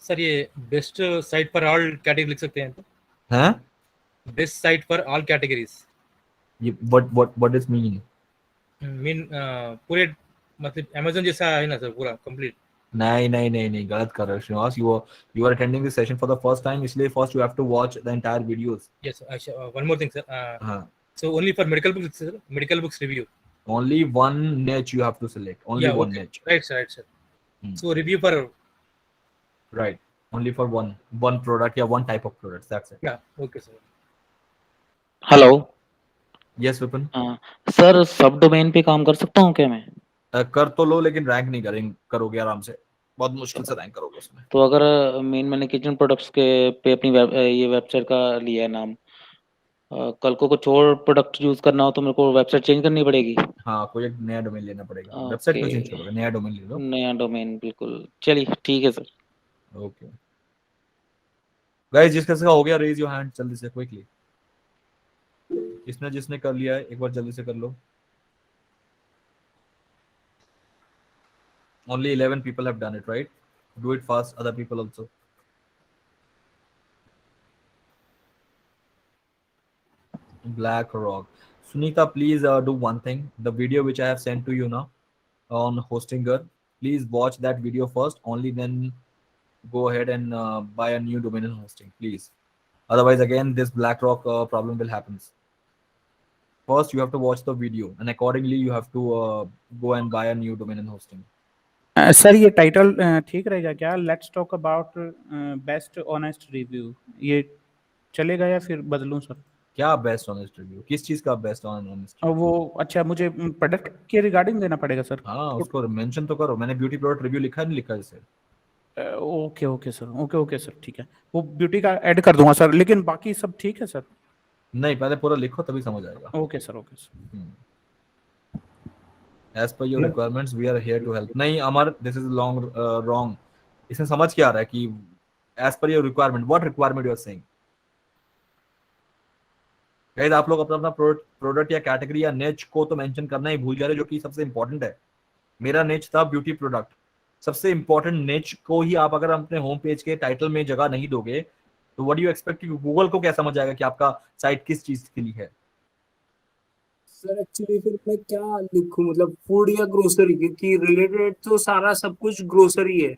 सर ये best site for all category लिख सकते हैं तो? हाँ best site for all categories, ये व्हाट डज मीन पूरे मतलब अमेज़न जैसा है ना सर, पूरा कंप्लीट? नहीं गलत कर रहे हो Srinivas, you are attending this session for the first time, इसलिए first you have to watch the entire videos. Yes, one more thing sir, so only for medical books sir, medical books review, only one niche you have to select, only one niche, right sir. So review for, right, only for one product या one type of products, that's it. Yeah, okay sir. Hello, yes Vipin. Sir सब domain पे काम कर सकता हूँ क्या मैं? कर तो लो, लेकिन रैंक नहीं करोगे आराम से, बहुत मुश्किल से रैंक करोगे उसमें। तो अगर मैंने किचन प्रोडक्ट्स के पे अपनी ये वेबसाइट का लिया है नाम, कल को कुछ और प्रोडक्ट यूज करना हो तो मेरे को वेबसाइट चेंज करनी पड़ेगी? हाँ, कोई एक नया डोमेन लेना पड़ेगा, वेबसाइट को चेंज करोगे, नया डोमेन ले लो। नया डोमेन, बिल्कुल, चलिए ठीक है सर। ओके गाइस, जिसका हो गया रेज योर हैंड जल्दी से, क्विकली। जिसने कर लिया है एक बार जल्दी से कर लो। Only 11 people have done it, right? Do it fast, other people also. Black Rock. Sunita, please do one thing. The video which I have sent to you now on Hostinger, please watch that video first. Only then go ahead and buy a new domain in hosting, please. Otherwise, again, this BlackRock problem will happen. First, you have to watch the video, and accordingly, you have to go and buy a new domain in hosting. Sir ये title ठीक रहेगा क्या? Let's talk about best honest review, ये चलेगा या फिर बदलूं sir? क्या बेस्ट ऑनेस्ट रिव्यू? किस चीज का बेस्ट ऑनेस्ट? वो अच्छा, मुझे प्रोडक्ट के रिगार्डिंग देना पड़ेगा सर? हाँ, उसको मेंशन तो करो। मैंने ब्यूटी प्रोडक्ट रिव्यू लिखा नहीं लिखा इसे? ओके सर, ओके सर, ठीक है। वो ब्यूटी का ऐड कर दूंगा सर, लेकिन बाकी सब ठीक है सर? नहीं, पहले पूरा लिखो तभी समझ आएगा। Okay sir. As per your requirements, we are here to help. नहीं अमर, this is wrong. इसमें समझ क्या आ रहा है कि as per your requirement, what requirement you are saying? Guys, आप लोग अपना प्रोडक्ट या कैटेगरी या निच को तो मेंशन करना ही भूल जा रहे, जो कि सबसे इंपॉर्टेंट है। मेरा निच था ब्यूटी प्रोडक्ट, सबसे इंपॉर्टेंट निच को ही आप अगर अपने होम पेज के टाइटल में जगह नहीं दोगे तो व्हाट डू यू एक्सपेक्ट कि गूगल को क्या समझ आएगा कि आपका साइट किस चीज के लिए है? सर एक्चुअली फिर मैं क्या लिखूं, मतलब फूड या ग्रोसरी, क्योंकि रिलेटेड तो सारा सब कुछ ग्रोसरी है।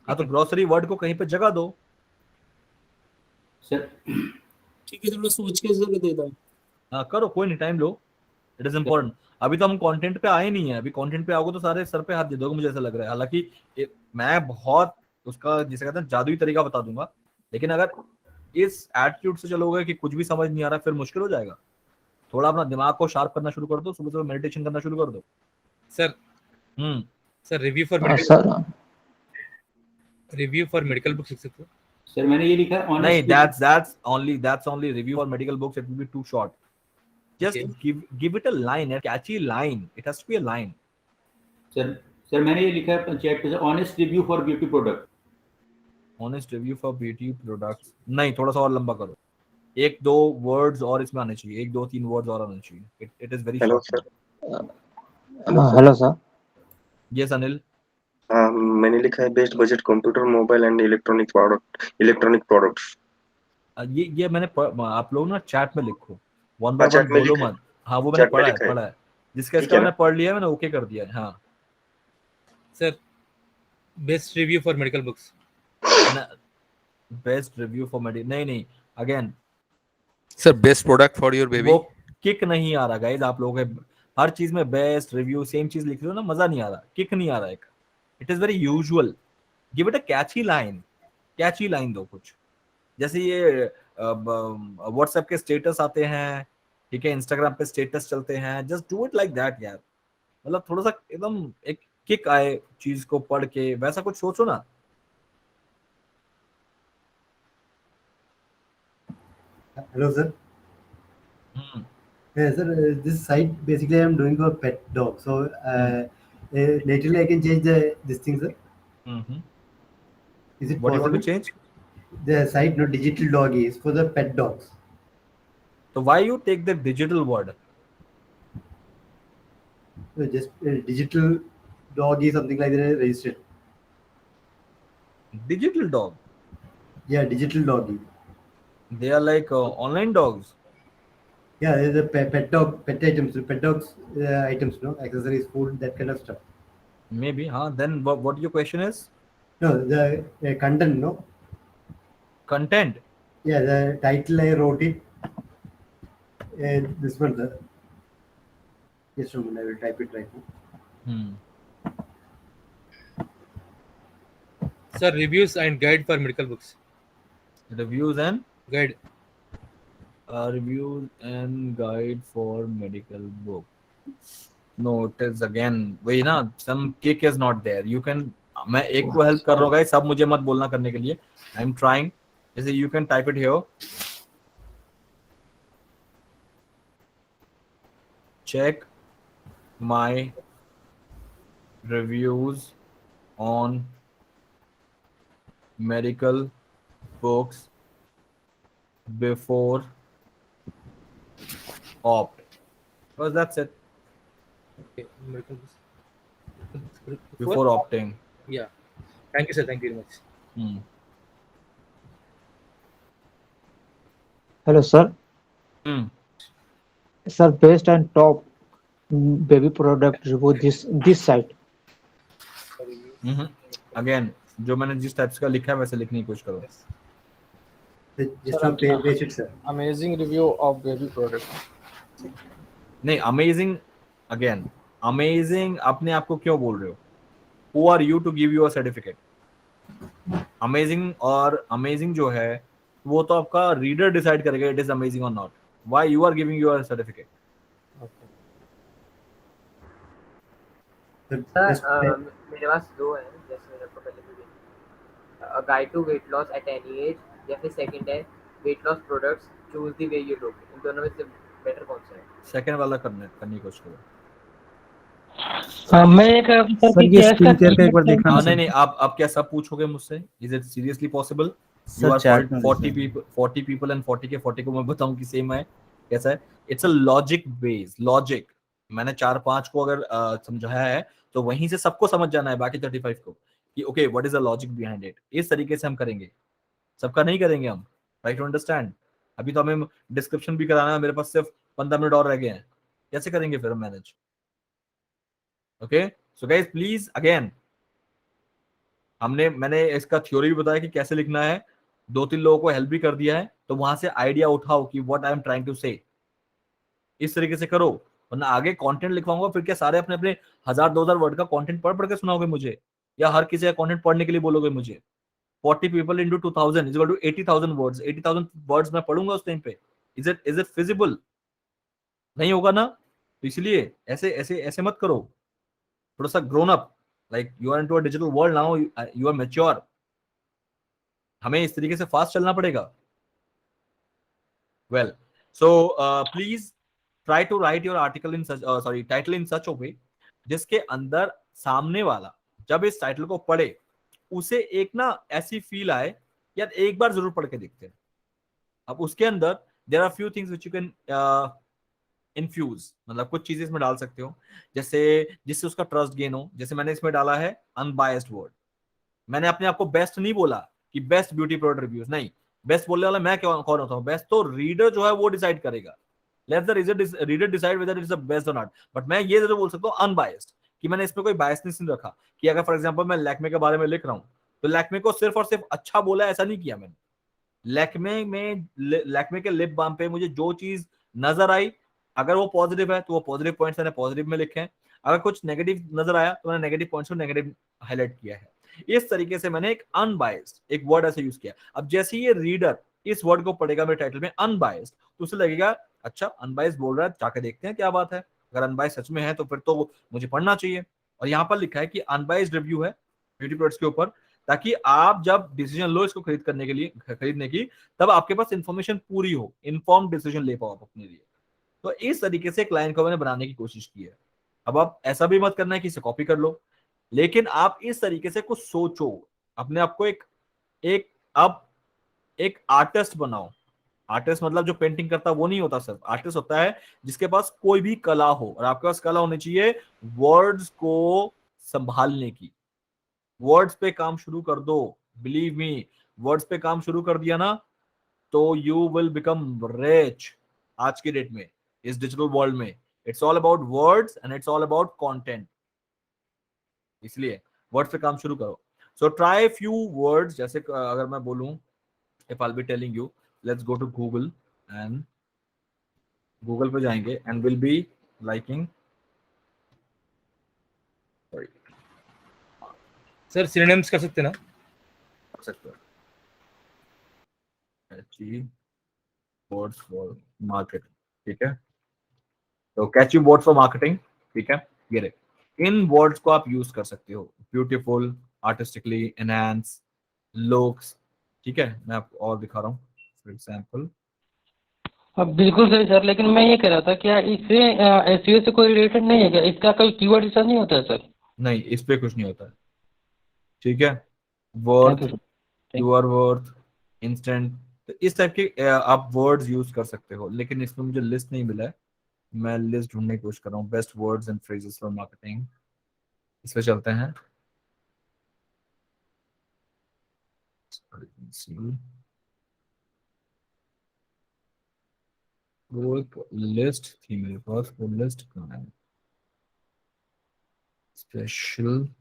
हाँ, तो ग्रोसरी वर्ड को कहीं पे जगह दो सर। ठीक है, थोड़ा सोच के सर देता हूं। हाँ करो, कोई नहीं, time low, it is important. अभी तो हम कंटेंट पे आए नहीं है, अभी कंटेंट पे आओगे तो सारे सर पे हाथ दे दोगे मुझे ऐसा लग रहा है। हालांकि मैं बहुत उसका जिसे कहते हैं जादुई तरीका बता दूंगा, लेकिन अगर इस एटीट्यूड से चलोगे कि कुछ भी समझ नहीं आ रहा, फिर मुश्किल हो जाएगा। थोड़ा अपना दिमाग को शार्प करना शुरू कर दो, सुबह सुबह मेडिटेशन करना शुरू कर दो। Sir sir review for medical books लिख सकते हो? सर मैंने ये लिखा है नहीं, that's only review for medical books, it will be too short. Just give it a line, a catchy line. It has to be a line. Sir मैंने ये लिखा है चैट पे, honest review for beauty product. Honest review for beauty products नहीं, थोड़ा सा और लंबा करो, 1-2 वर्ड्स और इसमें आने चाहिए, 1-2-3 वर्ड्स और आने चाहिए। It is very hello short. Sir. Hello sir. Yes Anil. मैंने लिखा है best budget computer mobile and electronic products. ये मैंने आप लोग ना चैट में लिखो, वन बाय वन बोलो मत। हाँ वो मैंने पढ़ा है जिसका इसका मैंने पढ़ लिया, मैंने ओके कर दिया है। हाँ sir best review for medical books, best review for medical नहीं, again sir best product for your baby. वो किक नहीं आ रहा गाइस, आप लोग हर चीज में बेस्ट रिव्यू सेम चीज लिख रहे हो ना, मजा नहीं आ रहा, किक नहीं आ रहा। एक it is very usual, give it a catchy line दो कुछ। जैसे ये व्हाट्सएप के स्टेटस आते हैं, ठीक है, इंस्टाग्राम पे स्टेटस चलते हैं, just do it like that यार। मतलब थोड़ा सा एकदम एक किक आए चीज को पढ़ के, वैसा कुछ सोचो ना। Hello, sir. Yeah, sir. This site basically I'm doing for pet dog. So laterally I can change this thing, sir. Is it what possible? You want to change? The site, no, digital doggy is for the pet dogs. So why you take the digital word? Just digital doggy, something like that registered. Digital dog? Yeah, digital doggy. They are like online dogs. Yeah, there's a pet dog, pet items, pet dogs items, no, accessories, food, that kind of stuff. Maybe, huh? Then what your question is? No, the content, no. Content. Yeah, the title I wrote it. This one, sir. Just a moment, I will type it right now. Sir, reviews and guide for medical books. Reviews and guide. Reviews and guide for medical book. No, it is again वही ना, some kick is not there. You can, मैं एक को help कर रहा हूँ guys, सब मुझे मत बोलना करने के लिए। I am trying. जैसे you can type it here. Check my reviews on medical books before opt. Because that's it. Okay, medical books. Before opting. Yeah. Thank you, sir. Thank you very much. Hello, sir. Sir, best and top baby product review this site. Again, जो मैंने जिस type का लिखा है वैसे लिखने की कोशिश करो। Amazing review of baby product. नहीं, amazing again, amazing अपने आप को क्यों बोल रहे हो? Who are you to give you a certificate? Amazing और amazing जो है वो तो आपका रीडर डिसाइड करेगा it is amazing or not. Why you are giving your certificate? Sir मेरे पास दो हैं, जैसे मैंने आपको पहले भी दिया, guide to weight loss at any age, या फिर सेकंड है weight loss products, choose the way you look. इन दोनों में से बेटर कौन सा है? सेकंड वाला करने की कोशिश करो। मैं एक सर ये स्क्रीन शेयर का एक बार देखना। नहीं, आप क्या सब पूछोगे मुझसे? Is it seriously possible? You are 40 people and 40 के 40 को मैं बताऊं कि सेम है? कैसा है? It's a logic based logic. मैंने 4-5 को अगर समझाया है तो वहीं से सबको समझ जाना है, बाकी 35 को, कि okay what is the logic behind it. इस तरीके से हम करेंगे, सबका नहीं करेंगे हम। Right to understand? अभी तो हमें डिस्क्रिप्शन भी कराना है, मेरे पास सिर्फ 15 मिनट और रह गए हैं, कैसे करेंगे फिर हम manage? Okay so guys please again, मैंने इसका थ्योरी भी बताया कि कैसे लिखना है, 2-3 लोगों को हेल्प भी कर दिया है, तो वहां से आइडिया उठाओ कि what I am trying to say. इस तरीके से करो, वरना आगे कंटेंट लिखवाऊंगा फिर क्या सारे अपने अपने 1000-2000 वर्ड का कंटेंट पढ़ पढ़ के सुनाओगे मुझे, या हर किसी का कंटेंट पढ़ने के लिए बोलोगे मुझे? 40 people into 2000 is equal to 80,000 words. 80,000 words मैं पढ़ूंगा उस टाइम पे? Is it feasible? नहीं होगा ना। तो इसलिए ऐसे ऐसे ऐसे मत करो, थोड़ा सा grown up, like you are into a digital world now, you are mature. हमें इस तरीके से फास्ट चलना पड़ेगा। Well, so please try to write your article in such, sorry title in such a way जिसके अंदर सामने वाला जब इस टाइटल को पढ़े उसे एक ना ऐसी फील आए यार एक बार जरूर पढ़ के देखते हैं। अब उसके अंदर there are few things which you can infuse, मतलब कुछ चीजें इसमें डाल सकते हो जैसे जिससे उसका ट्रस्ट गेन हो। जैसे मैंने इसमें डाला है अनबायस्ड वर्ड। मैंने अपने आप को बेस्ट नहीं बोला कि बेस्ट ब्यूटी प्रोडक्ट रिव्यूज, नहीं, बेस्ट बोलने वाला मैं कौन होता हूँ? बेस्ट तो रीडर जो है वो डिसाइड करेगा। Let the reader decide whether it is the best और नॉट। बट मैं ये जरूर बोल सकता हूँ अनबायस्ड, कि मैंने इसमें कोई बायसनेस नहीं रखा कि अगर फॉर एग्जांपल मैं लैक्मे के बारे में लिख रहा हूँ तो लैक्मे को सिर्फ और सिर्फ अच्छा बोला, ऐसा नहीं किया मैंने। लैक्मे के लिप बाम पे मुझे जो चीज नजर आई, अगर वो पॉजिटिव है तो वो पॉजिटिव पॉइंट्स मैंने पॉजिटिव में लिखे हैं, अगर कुछ नेगेटिव नजर आया तो मैंने नेगेटिव पॉइंट्स को नेगेटिव हाईलाइट किया है। इस तरीके से मैंने एक अनबायस्ड एक वर्ड ऐसे यूज किया। अब जैसे ये रीडर इस वर्ड को पढ़ेगा मेरे टाइटल में अनबायस्ड, तो उसे लगेगा अच्छा अनबायस्ड बोल रहा है, जाके देखते हैं क्या बात है। अगर अनबायस्ड सच में है तो फिर तो मुझे पढ़ना चाहिए। और यहाँ पर लिखा है कि अनबायस्ड रिव्यू है ब्यूटी प्रोडक्ट्स के ऊपर, ताकि आप जब डिसीजन लो इसको खरीदने की, तब आपके पास इंफॉर्मेशन पूरी हो, इन्फॉर्म डिसीजन ले पाओ आप अपने लिए। तो इस तरीके से क्लाइंट को मैंने बनाने की कोशिश की है। अब आप ऐसा भी मत करना है कि इसे कॉपी कर लो, लेकिन आप इस तरीके से कुछ सोचो, अपने आप को एक आर्टिस्ट बनाओ। आर्टिस्ट मतलब जो पेंटिंग करता है वो नहीं होता सिर्फ, आर्टिस्ट होता है जिसके पास कोई भी कला हो, और आपके पास कला होनी चाहिए वर्ड्स को संभालने की। वर्ड्स पे काम शुरू कर दो, बिलीव मी, वर्ड्स पे काम शुरू कर दिया ना तो यू विल बिकम रिच। आज की डेट में इस डिजिटल वर्ल्ड में it's all about words and it's all about content, इसलिए वर्ड्स पे काम शुरू करो। सो ट्राई फ्यू वर्ड्स, जैसे अगर मैं बोलूं, if I will be telling you let's go to Google, and Google पे जाएंगे and will be liking, sorry sir synonyms कर सकते ना? कर सकते हो। वर्ड्स फॉर मार्केटिंग, ठीक है, तो कैची वर्ड्स फॉर मार्केटिंग, ठीक है, ये रहे। इन वर्ड्स को आप यूज कर सकते हो, ब्यूटीफुल, आर्टिस्टिकली, एनहांस, लुक्स, ठीक है। मैं आपको और दिखा रहा हूँ फॉर एग्जांपल। बिल्कुल सही सर, लेकिन मैं ये कह रहा था क्या इससे एसईओ से कोई रिलेटेड नहीं है क्या? इसका कोई कीवर्ड रिसर्च नहीं होता है सर? नहीं, इस पे कुछ नहीं होता है, ठीक है। वर्थ, यूर वर्थ, इंस्टेंट, तो इस टाइप के आप वर्ड्स यूज कर सकते हो, लेकिन इसमें मुझे लिस्ट नहीं मिला है, मैं लिस्ट ढूंढने की कोशिश कर रहा हूँ। Best words and phrases for marketing, इस पे चलते हैं। वो एक लिस्ट थी मेरे पास, वो लिस्ट कहाँ है?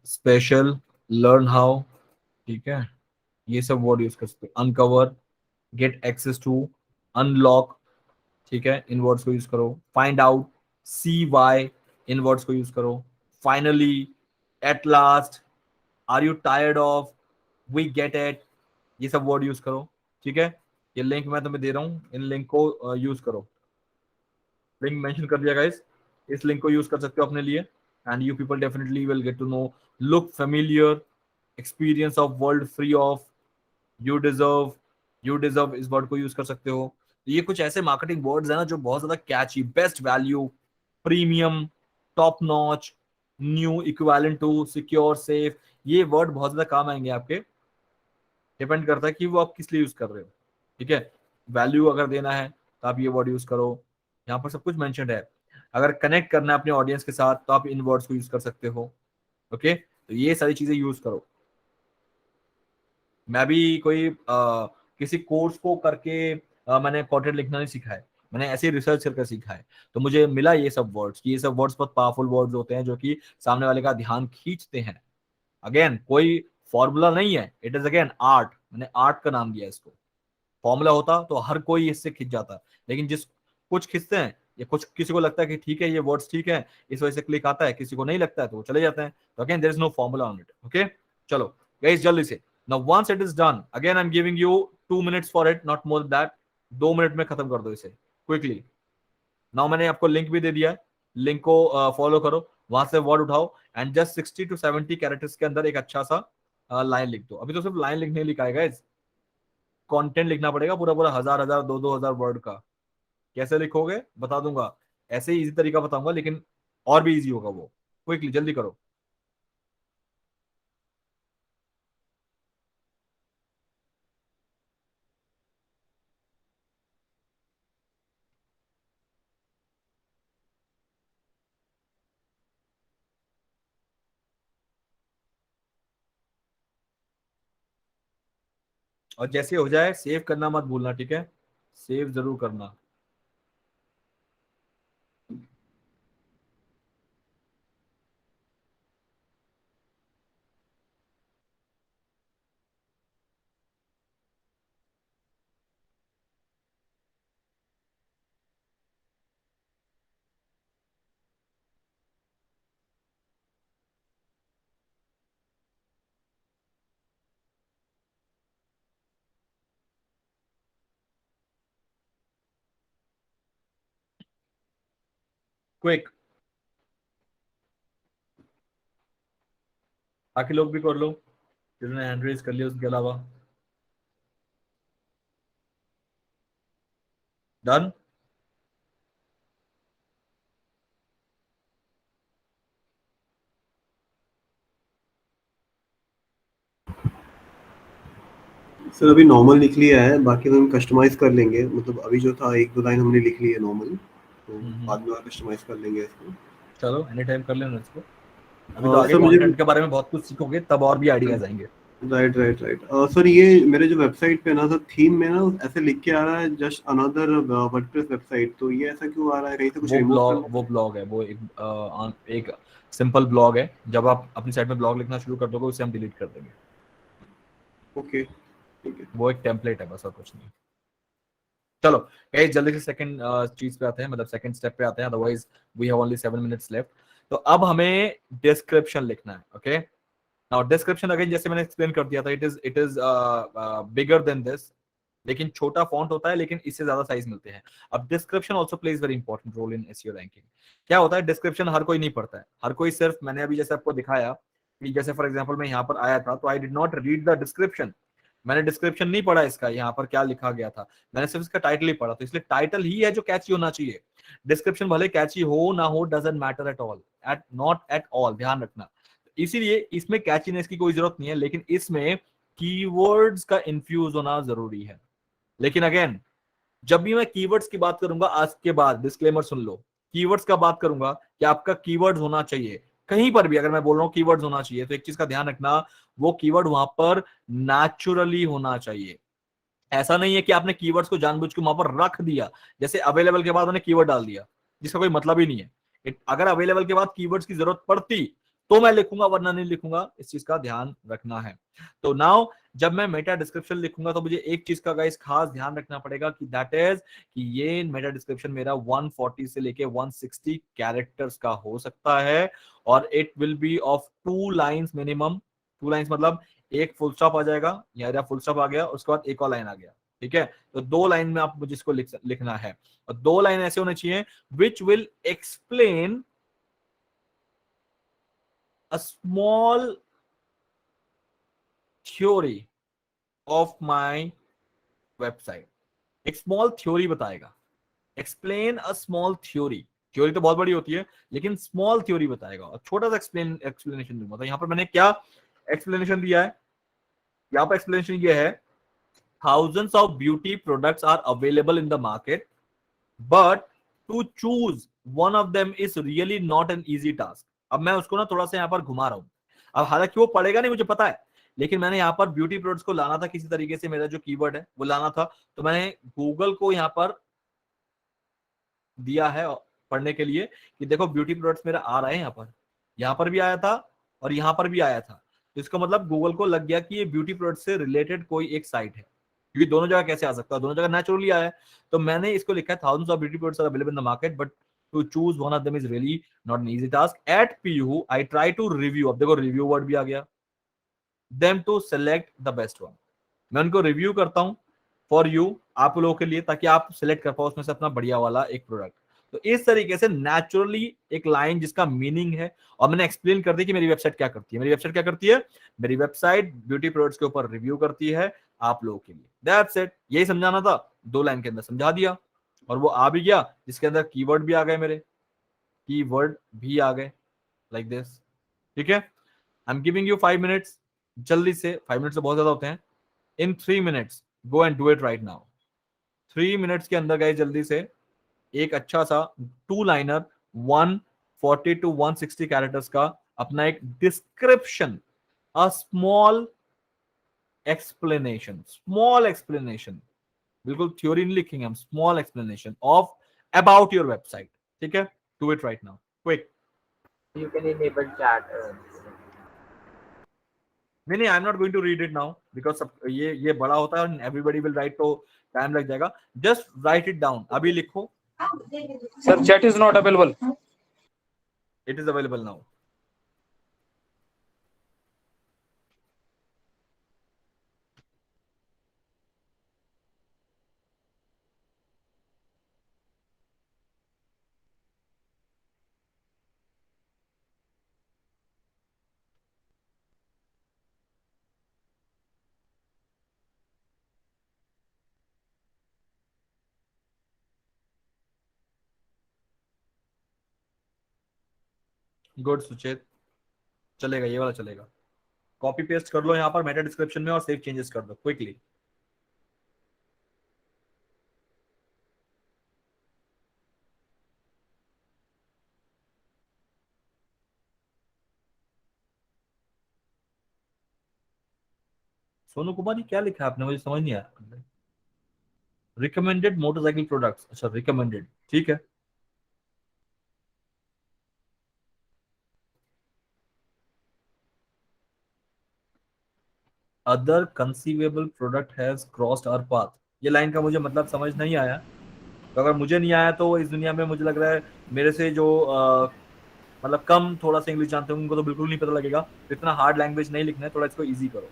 स्पेशल, लर्न हाउ, ठीक है, ये सब वर्ड यूज कर सकते हो। Uncover, get access to, unlock, ठीक है, इन वर्ड्स को यूज करो। फाइंड आउट, सी वाई, इन वर्ड्स को यूज करो। Finally, at last, are you tired of, we get it, ये सब वर्ड यूज करो, ठीक है। ये लिंक मैं तुम्हें दे रहा हूँ, इन लिंक को यूज करो। लिंक मेंशन कर दिया गाइस, इस लिंक को यूज कर सकते हो अपने लिए, and you people definitely will get to know, look familiar, experience of world free of, you deserve इस वर्ड को यूज कर सकते हो। ये कुछ ऐसे मार्केटिंग वर्ड्स है ना जो बहुत ज्यादा catchy, best value, premium, top notch, new, equivalent to, secure, safe, ये वर्ड बहुत ज्यादा काम आएंगे आपके। डिपेंड करता है कि वो आप किस लिए यूज कर रहे हो, ठीक है। वैल्यू अगर देना है तो आप ये वर्ड यूज करो, यहाँ पर सब कुछ मेंशन्ड है। अगर कनेक्ट करना है अपने ऑडियंस के साथ तो आप इन वर्ड्स को यूज कर सकते हो, ओके। तो ये सारी चीजें यूज करो। मैं भी कोई किसी कोर्स को करके मैंने कंटेंट लिखना नहीं सीखा है, मैंने ऐसे रिसर्च करके सीखा है। तो मुझे मिला ये सब वर्ड्स, ये सब वर्ड्स बहुत पावरफुल वर्ड्स होते हैं जो कि सामने वाले का ध्यान खींचते हैं। अगेन कोई फॉर्मूला नहीं है, इट इज अगेन आर्ट, मैंने आर्ट का नाम दिया इसको। फॉर्मूला होता तो हर कोई इससे खिंच जाता, लेकिन जिस कुछ खिंचते हैं ये कुछ किसी को लगता है कि ठीक है ये वर्ड्स ठीक है इस वजह से क्लिक आता है, किसी को नहीं लगता है तो वो चले जाते हैं। तो again there is no formula on it. Okay चलो गाइस जल्दी से। Now once it is done again I am giving you 2 minutes for it, not more that. 2 minute में खत्म कर दो इसे क्विकली। नाउ मैंने आपको लिंक भी दे दिया है, लिंक को फॉलो करो, वहां से वर्ड उठाओ एंड जस्ट 60 to 70 कैरेक्टर्स के अंदर एक अच्छा सा लाइन लिख दो। अभी तो सिर्फ लाइन लिखने लिखा है गाइस, कंटेंट लिखना पड़ेगा पूरा पूरा 1000 2000 वर्ड का। कैसे लिखोगे बता दूंगा, ऐसे ही इजी तरीका बताऊंगा लेकिन और भी इजी होगा वो। क्विकली जल्दी करो। और जैसे हो जाए सेव करना मत भूलना, ठीक है, सेव जरूर करना। क्विक, बाकी लोग भी कर लो जिन्होंने हैंड रेज कर लिया उसके अलावा। डन। सर अभी नॉर्मल लिख लिया है, बाकी तो हम कस्टमाइज कर लेंगे। मतलब अभी जो था 1-2 लाइन हमने लिख ली है नॉर्मल, तो बाद में और कस्टमाइज कर लेंगे इसको। चलो एनी टाइम कर लेना इसको। अभी तो आगे सर मुझे कंटेंट के बारे में बहुत कुछ सीखोगे तब और भी आइडियाज आएंगे। राइट। सर ये मेरे जो वेबसाइट पे ना सर थीम में ना ऐसे लिख के आ रहा है जस्ट अनदर वर्डप्रेस वेबसाइट, तो ये ऐसा क्यों आ रहा है? कहीं से कुछ वो ब्लॉग है, वो एक सिंपल ब्लॉग है। जब आप अपनी साइट में ब्लॉग लिखना शुरू कर दोगे उसे हम डिलीट कर देंगे। ओके ठीक है, वो एक टेम्पलेट है बस और कुछ नहीं। चलो गाइस जल्दी से सेकंड चीज पे आते हैं, मतलब सेकंड स्टेप पे आते हैं, otherwise we have only 7 minutes left. तो अब हमें डिस्क्रिप्शन लिखना है। ओके नाउ डिस्क्रिप्शन अगेन जैसे मैंने एक्सप्लेन कर दिया था, it is bigger than this, लेकिन छोटा फॉन्ट होता है लेकिन इससे ज्यादा साइज मिलते हैं। अब description also plays very important role in SEO ranking. क्या होता है डिस्क्रिप्शन हर कोई नहीं पढ़ता है, हर कोई सिर्फ मैंने अभी जैसे आपको दिखाया कि जैसे फॉर एग्जांपल मैं यहाँ पर आया था तो I did not read the description, मैंने डिस्क्रिप्शन नहीं पढ़ा इसका यहाँ पर क्या लिखा गया था, मैंने सिर्फ इसका टाइटल ही पढ़ा। तो इसलिए टाइटल ही है जो कैची होना चाहिए। डिस्क्रिप्शन भले कैची हो ना हो doesn't matter at all, at not at all, ध्यान रखना। इसीलिए इसमें कैचीनेस की कोई जरूरत नहीं है, लेकिन इसमें कीवर्ड्स का इन्फ्यूज होना जरूरी है। लेकिन अगेन जब भी मैं कीवर्ड्स की बात करूंगा आज के बाद डिस्क्लेमर सुन लो, कीवर्ड्स का बात करूंगा कि आपका कीवर्ड्स होना चाहिए। कहीं पर भी अगर मैं बोल रहा हूं कीवर्ड्स होना चाहिए तो एक चीज का ध्यान रखना, वो कीवर्ड वहां पर नेचुरली होना चाहिए। ऐसा नहीं है कि आपने कीवर्ड्स को जानबूझ के वहां पर रख दिया, जैसे अवेलेबल के बाद उन्हें कीवर्ड डाल दिया जिसका कोई मतलब ही नहीं है। अगर अवेलेबल के बाद कीवर्ड्स की जरूरत पड़ती तो मैं लिखूंगा वरना नहीं लिखूंगा, इस चीज का ध्यान रखना है। तो नाउ जब मैं मेटा डिस्क्रिप्शन लिखूंगा तो मुझे एक चीज का गाइस खास ध्यान रखना पड़ेगा कि दैट इज कि ये मेटा डिस्क्रिप्शन मेरा 140 से लेके 160 कैरेक्टर्स का हो सकता है और it will B of 2 lines minimum. 2 lines मतलब एक फुल स्टॉप आ जाएगा या फुल स्टॉप आ गया उसके बाद एक और लाइन आ गया, ठीक है। तो 2 लाइन में आप मुझे इसको लिखना है और 2 लाइन ऐसे होने चाहिए which will explain a small theory of my website। एक स्मॉल थ्योरी बताएगा, explain a small theory. Theory तो बहुत बड़ी होती है लेकिन स्मॉल थ्योरी बताएगा और छोटा सा एक्सप्लेनेशन दूंगा। तो यहाँ पर मैंने क्या एक्सप्लेनेशन दिया है, यहाँ पर एक्सप्लेनेशन ये है thousands of beauty products are available in the market but to choose one of them is really not an easy task। अब मैं उसको ना थोड़ा सा यहाँ पर घुमा रहा हूँ, अब हालांकि वो पढ़ेगा नहीं मुझे पता है, लेकिन मैंने यहाँ पर ब्यूटी प्रोडक्ट्स को लाना था किसी तरीके से, मेरा जो कीवर्ड है वो लाना था, तो मैंने गूगल को यहाँ पर दिया है पढ़ने के लिए कि देखो ब्यूटी प्रोडक्ट्स मेरा आ रहा है, यहाँ पर भी आया था और यहाँ पर भी आया था। तो इसका मतलब गूगल को लग गया कि ये ब्यूटी प्रोडक्ट से रिलेटेड कोई एक साइट है। क्योंकि दोनों जगह कैसे आ सकता है, दोनों जगह नेचुरली आया है। तो मैंने इसको लिखा है thousands of beauty products are available in the market but to choose one of them is really not an easy task. At PU I try to review, अब देखो रिव्यू वर्ड भी आ गया, them to select the best one. मैं उनको review करता हूं for you, आप लोगों के लिए, ताकि आप सिलेक्ट कर पाओ उसमें से अपना बढ़िया वाला एक प्रोडक्ट। तो इस तरीके से नेचुरली एक लाइन जिसका मीनिंग है, और मैंने एक्सप्लेन कर दी कि मेरी वेबसाइट क्या करती है। मेरी वेबसाइट क्या करती है? मेरी वेबसाइट ब्यूटी प्रोडक्ट्स के ऊपर रिव्यू करती है आप लोगों के लिए। दैट्स इट, यही समझाना था, 2 लाइन के अंदर समझा दिया। और वो आ भी गया जिसके अंदर कीवर्ड भी आ गए, मेरे कीवर्ड भी आ गए लाइक दिस। ठीक है, आई एम गिविंग यू 5 मिनट्स, जल्दी से, 5 मिनट्स तो बहुत ज्यादा होते हैं। इन 3 minutes go and do it right now. 3 minutes के अंदर गए जल्दी से एक अच्छा सा 2 लाइनर 140 to 160 कैरेक्टर्स का अपना एक डिस्क्रिप्शन, अ स्मॉल एक्सप्लेनेशन, बिल्कुल थ्योरी नहीं लिखेंगे हम, small explanation of about your website. ठीक है, do it right now, quick. You can enable chat. नहीं, I am not going to read it now because ये बड़ा होता है, एवरीबॉडी विल राइट, तो टाइम लग जाएगा। जस्ट राइट इट डाउन, अभी लिखो। Sir, chat is not available. It is available now. Good Suchet, चलेगा, ये वाला चलेगा। कॉपी पेस्ट कर लो यहाँ पर मेटा डिस्क्रिप्शन में और सेव चेंजेस कर दो क्विकली। सोनू कुमार, ये क्या लिखा है आपने, मुझे समझ नहीं आया। रिकमेंडेड मोटरसाइकिल प्रोडक्ट्स, अच्छा रिकमेंडेड, ठीक है। Other conceivable product has crossed our path, ये लाइन का मुझे मतलब समझ नहीं आया। तो अगर मुझे नहीं आया तो इस दुनिया में मुझे लग रहा है मेरे से जो मतलब कम थोड़ा सा इंग्लिश जानते हैं उनको तो बिल्कुल नहीं पता लगेगा। तो इतना हार्ड लैंग्वेज नहीं लिखना है, थोड़ा इसको इजी करो।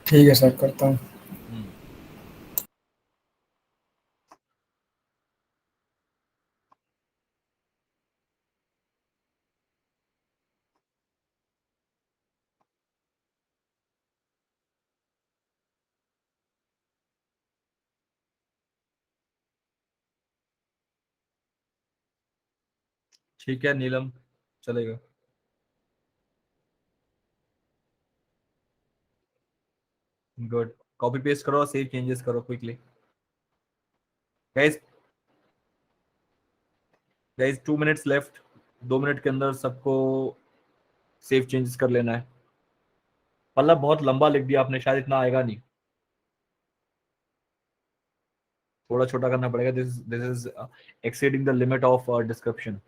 ठीक है सर, करता हूँ। ठीक है नीलम, चलेगा। गुड, कॉपी पेस्ट करो और सेव चेंजेस करो quickly. Guys 2 minutes left, 2 minute के अंदर सबको सेव चेंजेस कर लेना है। पल्लव बहुत लंबा लिख दिया आपने, शायद इतना आएगा नहीं, थोड़ा छोटा करना पड़ेगा। This is exceeding the limit of description.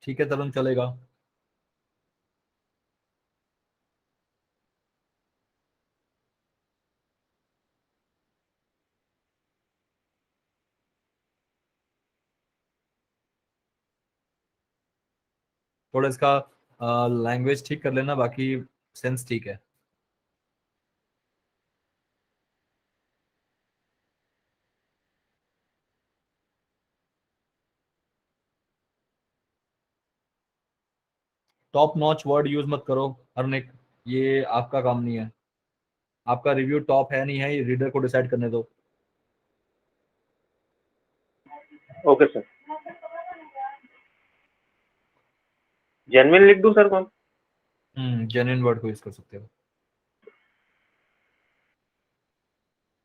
ठीक है तरुण, चलेगा। थोड़ा इसका लैंग्वेज ठीक कर लेना, बाकी सेंस ठीक है। टॉप नॉच वर्ड यूज मत करो अर्निक, ये आपका काम नहीं है। आपका रिव्यू टॉप है नहीं है, ये रीडर को डिसाइड करने दो। Okay sir. जेन्युइन लिख दूं सर कौन? जेन्युइन वर्ड को यूज कर सकते हो,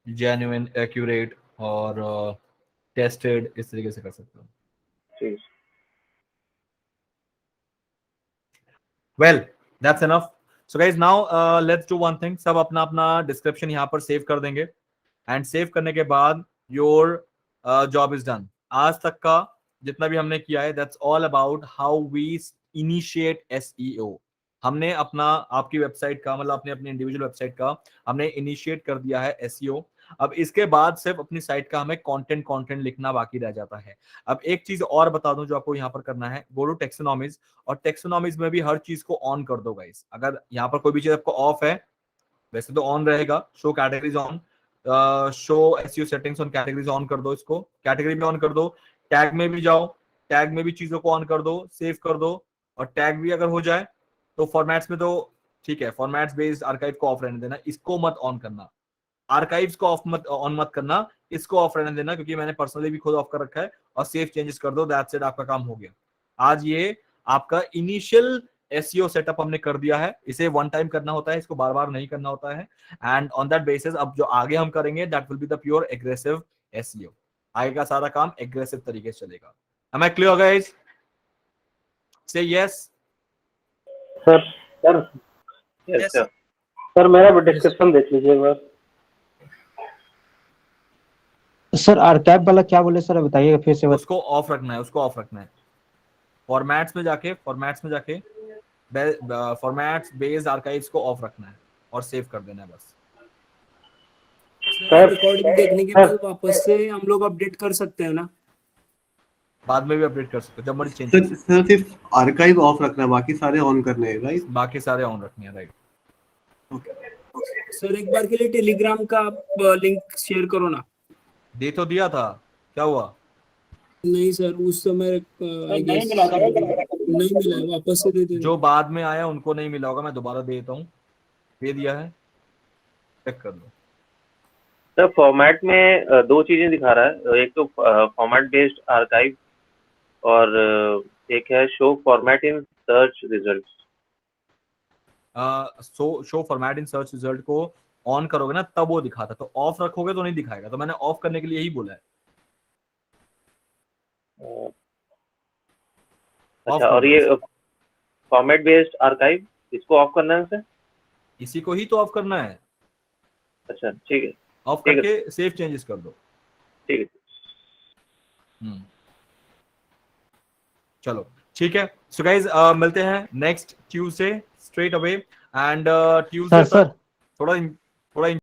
जेन्युइन, एक्यूरेट और टेस्टेड, इस तरीके से कर सकते हो। ठीक। Well that's enough. So guys now let's do one thing, सब अपना अपना डिस्क्रिप्शन यहाँ पर सेव कर देंगे एंड सेव करने के बाद योर जॉब इज डन। आज तक का जितना भी हमने किया है that's all about how we initiate SEO. हमने अपना आपकी वेबसाइट का मतलब अपने इंडिविजुअल वेबसाइट का हमने इनिशिएट कर दिया है एसईओ। अब इसके बाद सिर्फ अपनी साइट का हमें कंटेंट लिखना बाकी रह जाता है। अब एक चीज और बता दूं जो आपको यहाँ पर करना है, गो टू टेक्सोनॉमीज और टेक्सोनॉमीज में भी हर चीज को ऑन कर दो गाइस। अगर यहाँ पर कोई भी चीज आपको ऑफ है, वैसे तो ऑन रहेगा, show categories on, show SEO settings on categories on कर दो, इसको कैटेगरी में ऑन कर दो। टैग में भी जाओ, टैग में भी चीजों को ऑन कर दो, सेव कर दो। और टैग भी अगर हो जाए तो फॉर्मेट्स में तो ठीक है, फॉर्मेट्स बेस्ड आर्काइव को ऑफ रहने देना, इसको मत ऑन करना। आर्काइव्स को ऑन मत करना, इसको ऑफ रहने देना, क्योंकि मैंने पर्सनली भी खुद ऑफ कर रखा है। और सेव चेंजेस कर दो, दैट्स इट, आपका काम हो गया। आज ये आपका इनिशियल एसईओ सेटअप हमने कर दिया है। इसे वन टाइम करना होता है, इसको बार बार नहीं करना होता है। एंड ऑन दैट बेसिस अब जो आगे हम करेंगे that will be the pure aggressive SEO. आगे का सारा काम एग्रेसिव तरीके से चलेगा। Am I clear guys? Say yes. Sir yes sir. Sir मेरा डिस्क्रिप्शन देख लीजिए एक बार। सर आर्काइव वाला क्या बोले सर, बताइएगा फिर से। उसको ऑफ रखना है, उसको ऑफ रखना है। फॉर्मेट्स में जाके फॉर्मेट्स बेस्ड आर्काइव्स को ऑफ रखना है और सेव कर देना है बस। सर रिकॉर्डिंग देखने के बाद वापस से हम लोग अपडेट कर सकते हैं ना? बाद में भी अपडेट कर सकते हो जब मर्जी चेंज। सर सिर्फ आर्काइव ऑफ रखना है, बाकी सारे ऑन करने हैं राइट? बाकी सारे ऑन रखने हैं राइट। सर एक बार के लिए टेलीग्राम का लिंक शेयर करो ना। दे तो दिया था, क्या हुआ? नहीं सर उस समय नहीं मिला था, नहीं मिला, वापस से दे दो। जो बाद में आया उनको नहीं मिला होगा, मैं दोबारा दे देता हूँ। दे दिया है, चेक कर लो। सर फॉर्मेट में दो चीजें दिखा रहा है, एक तो फॉर्मेट बेस्ड आर्काइव और एक है show format in search results. Show format in search result को ऑन करोगे ना तब वो दिखाता, तो ऑफ रखोगे तो नहीं दिखाएगा। तो मैंने ऑफ करने के लिए यही बोला है। अच्छा, और ये फॉर्मेट बेस्ड आर्काइव इसको ऑफ करना है सर? इसी को ही तो ऑफ करना है। अच्छा ठीक है, ऑफ करके सेव चेंजेस कर दो। ठीक है। चलो ठीक है। सो गाइस मिलते हैं next Tuesday straight away. And Tuesday थोड़ा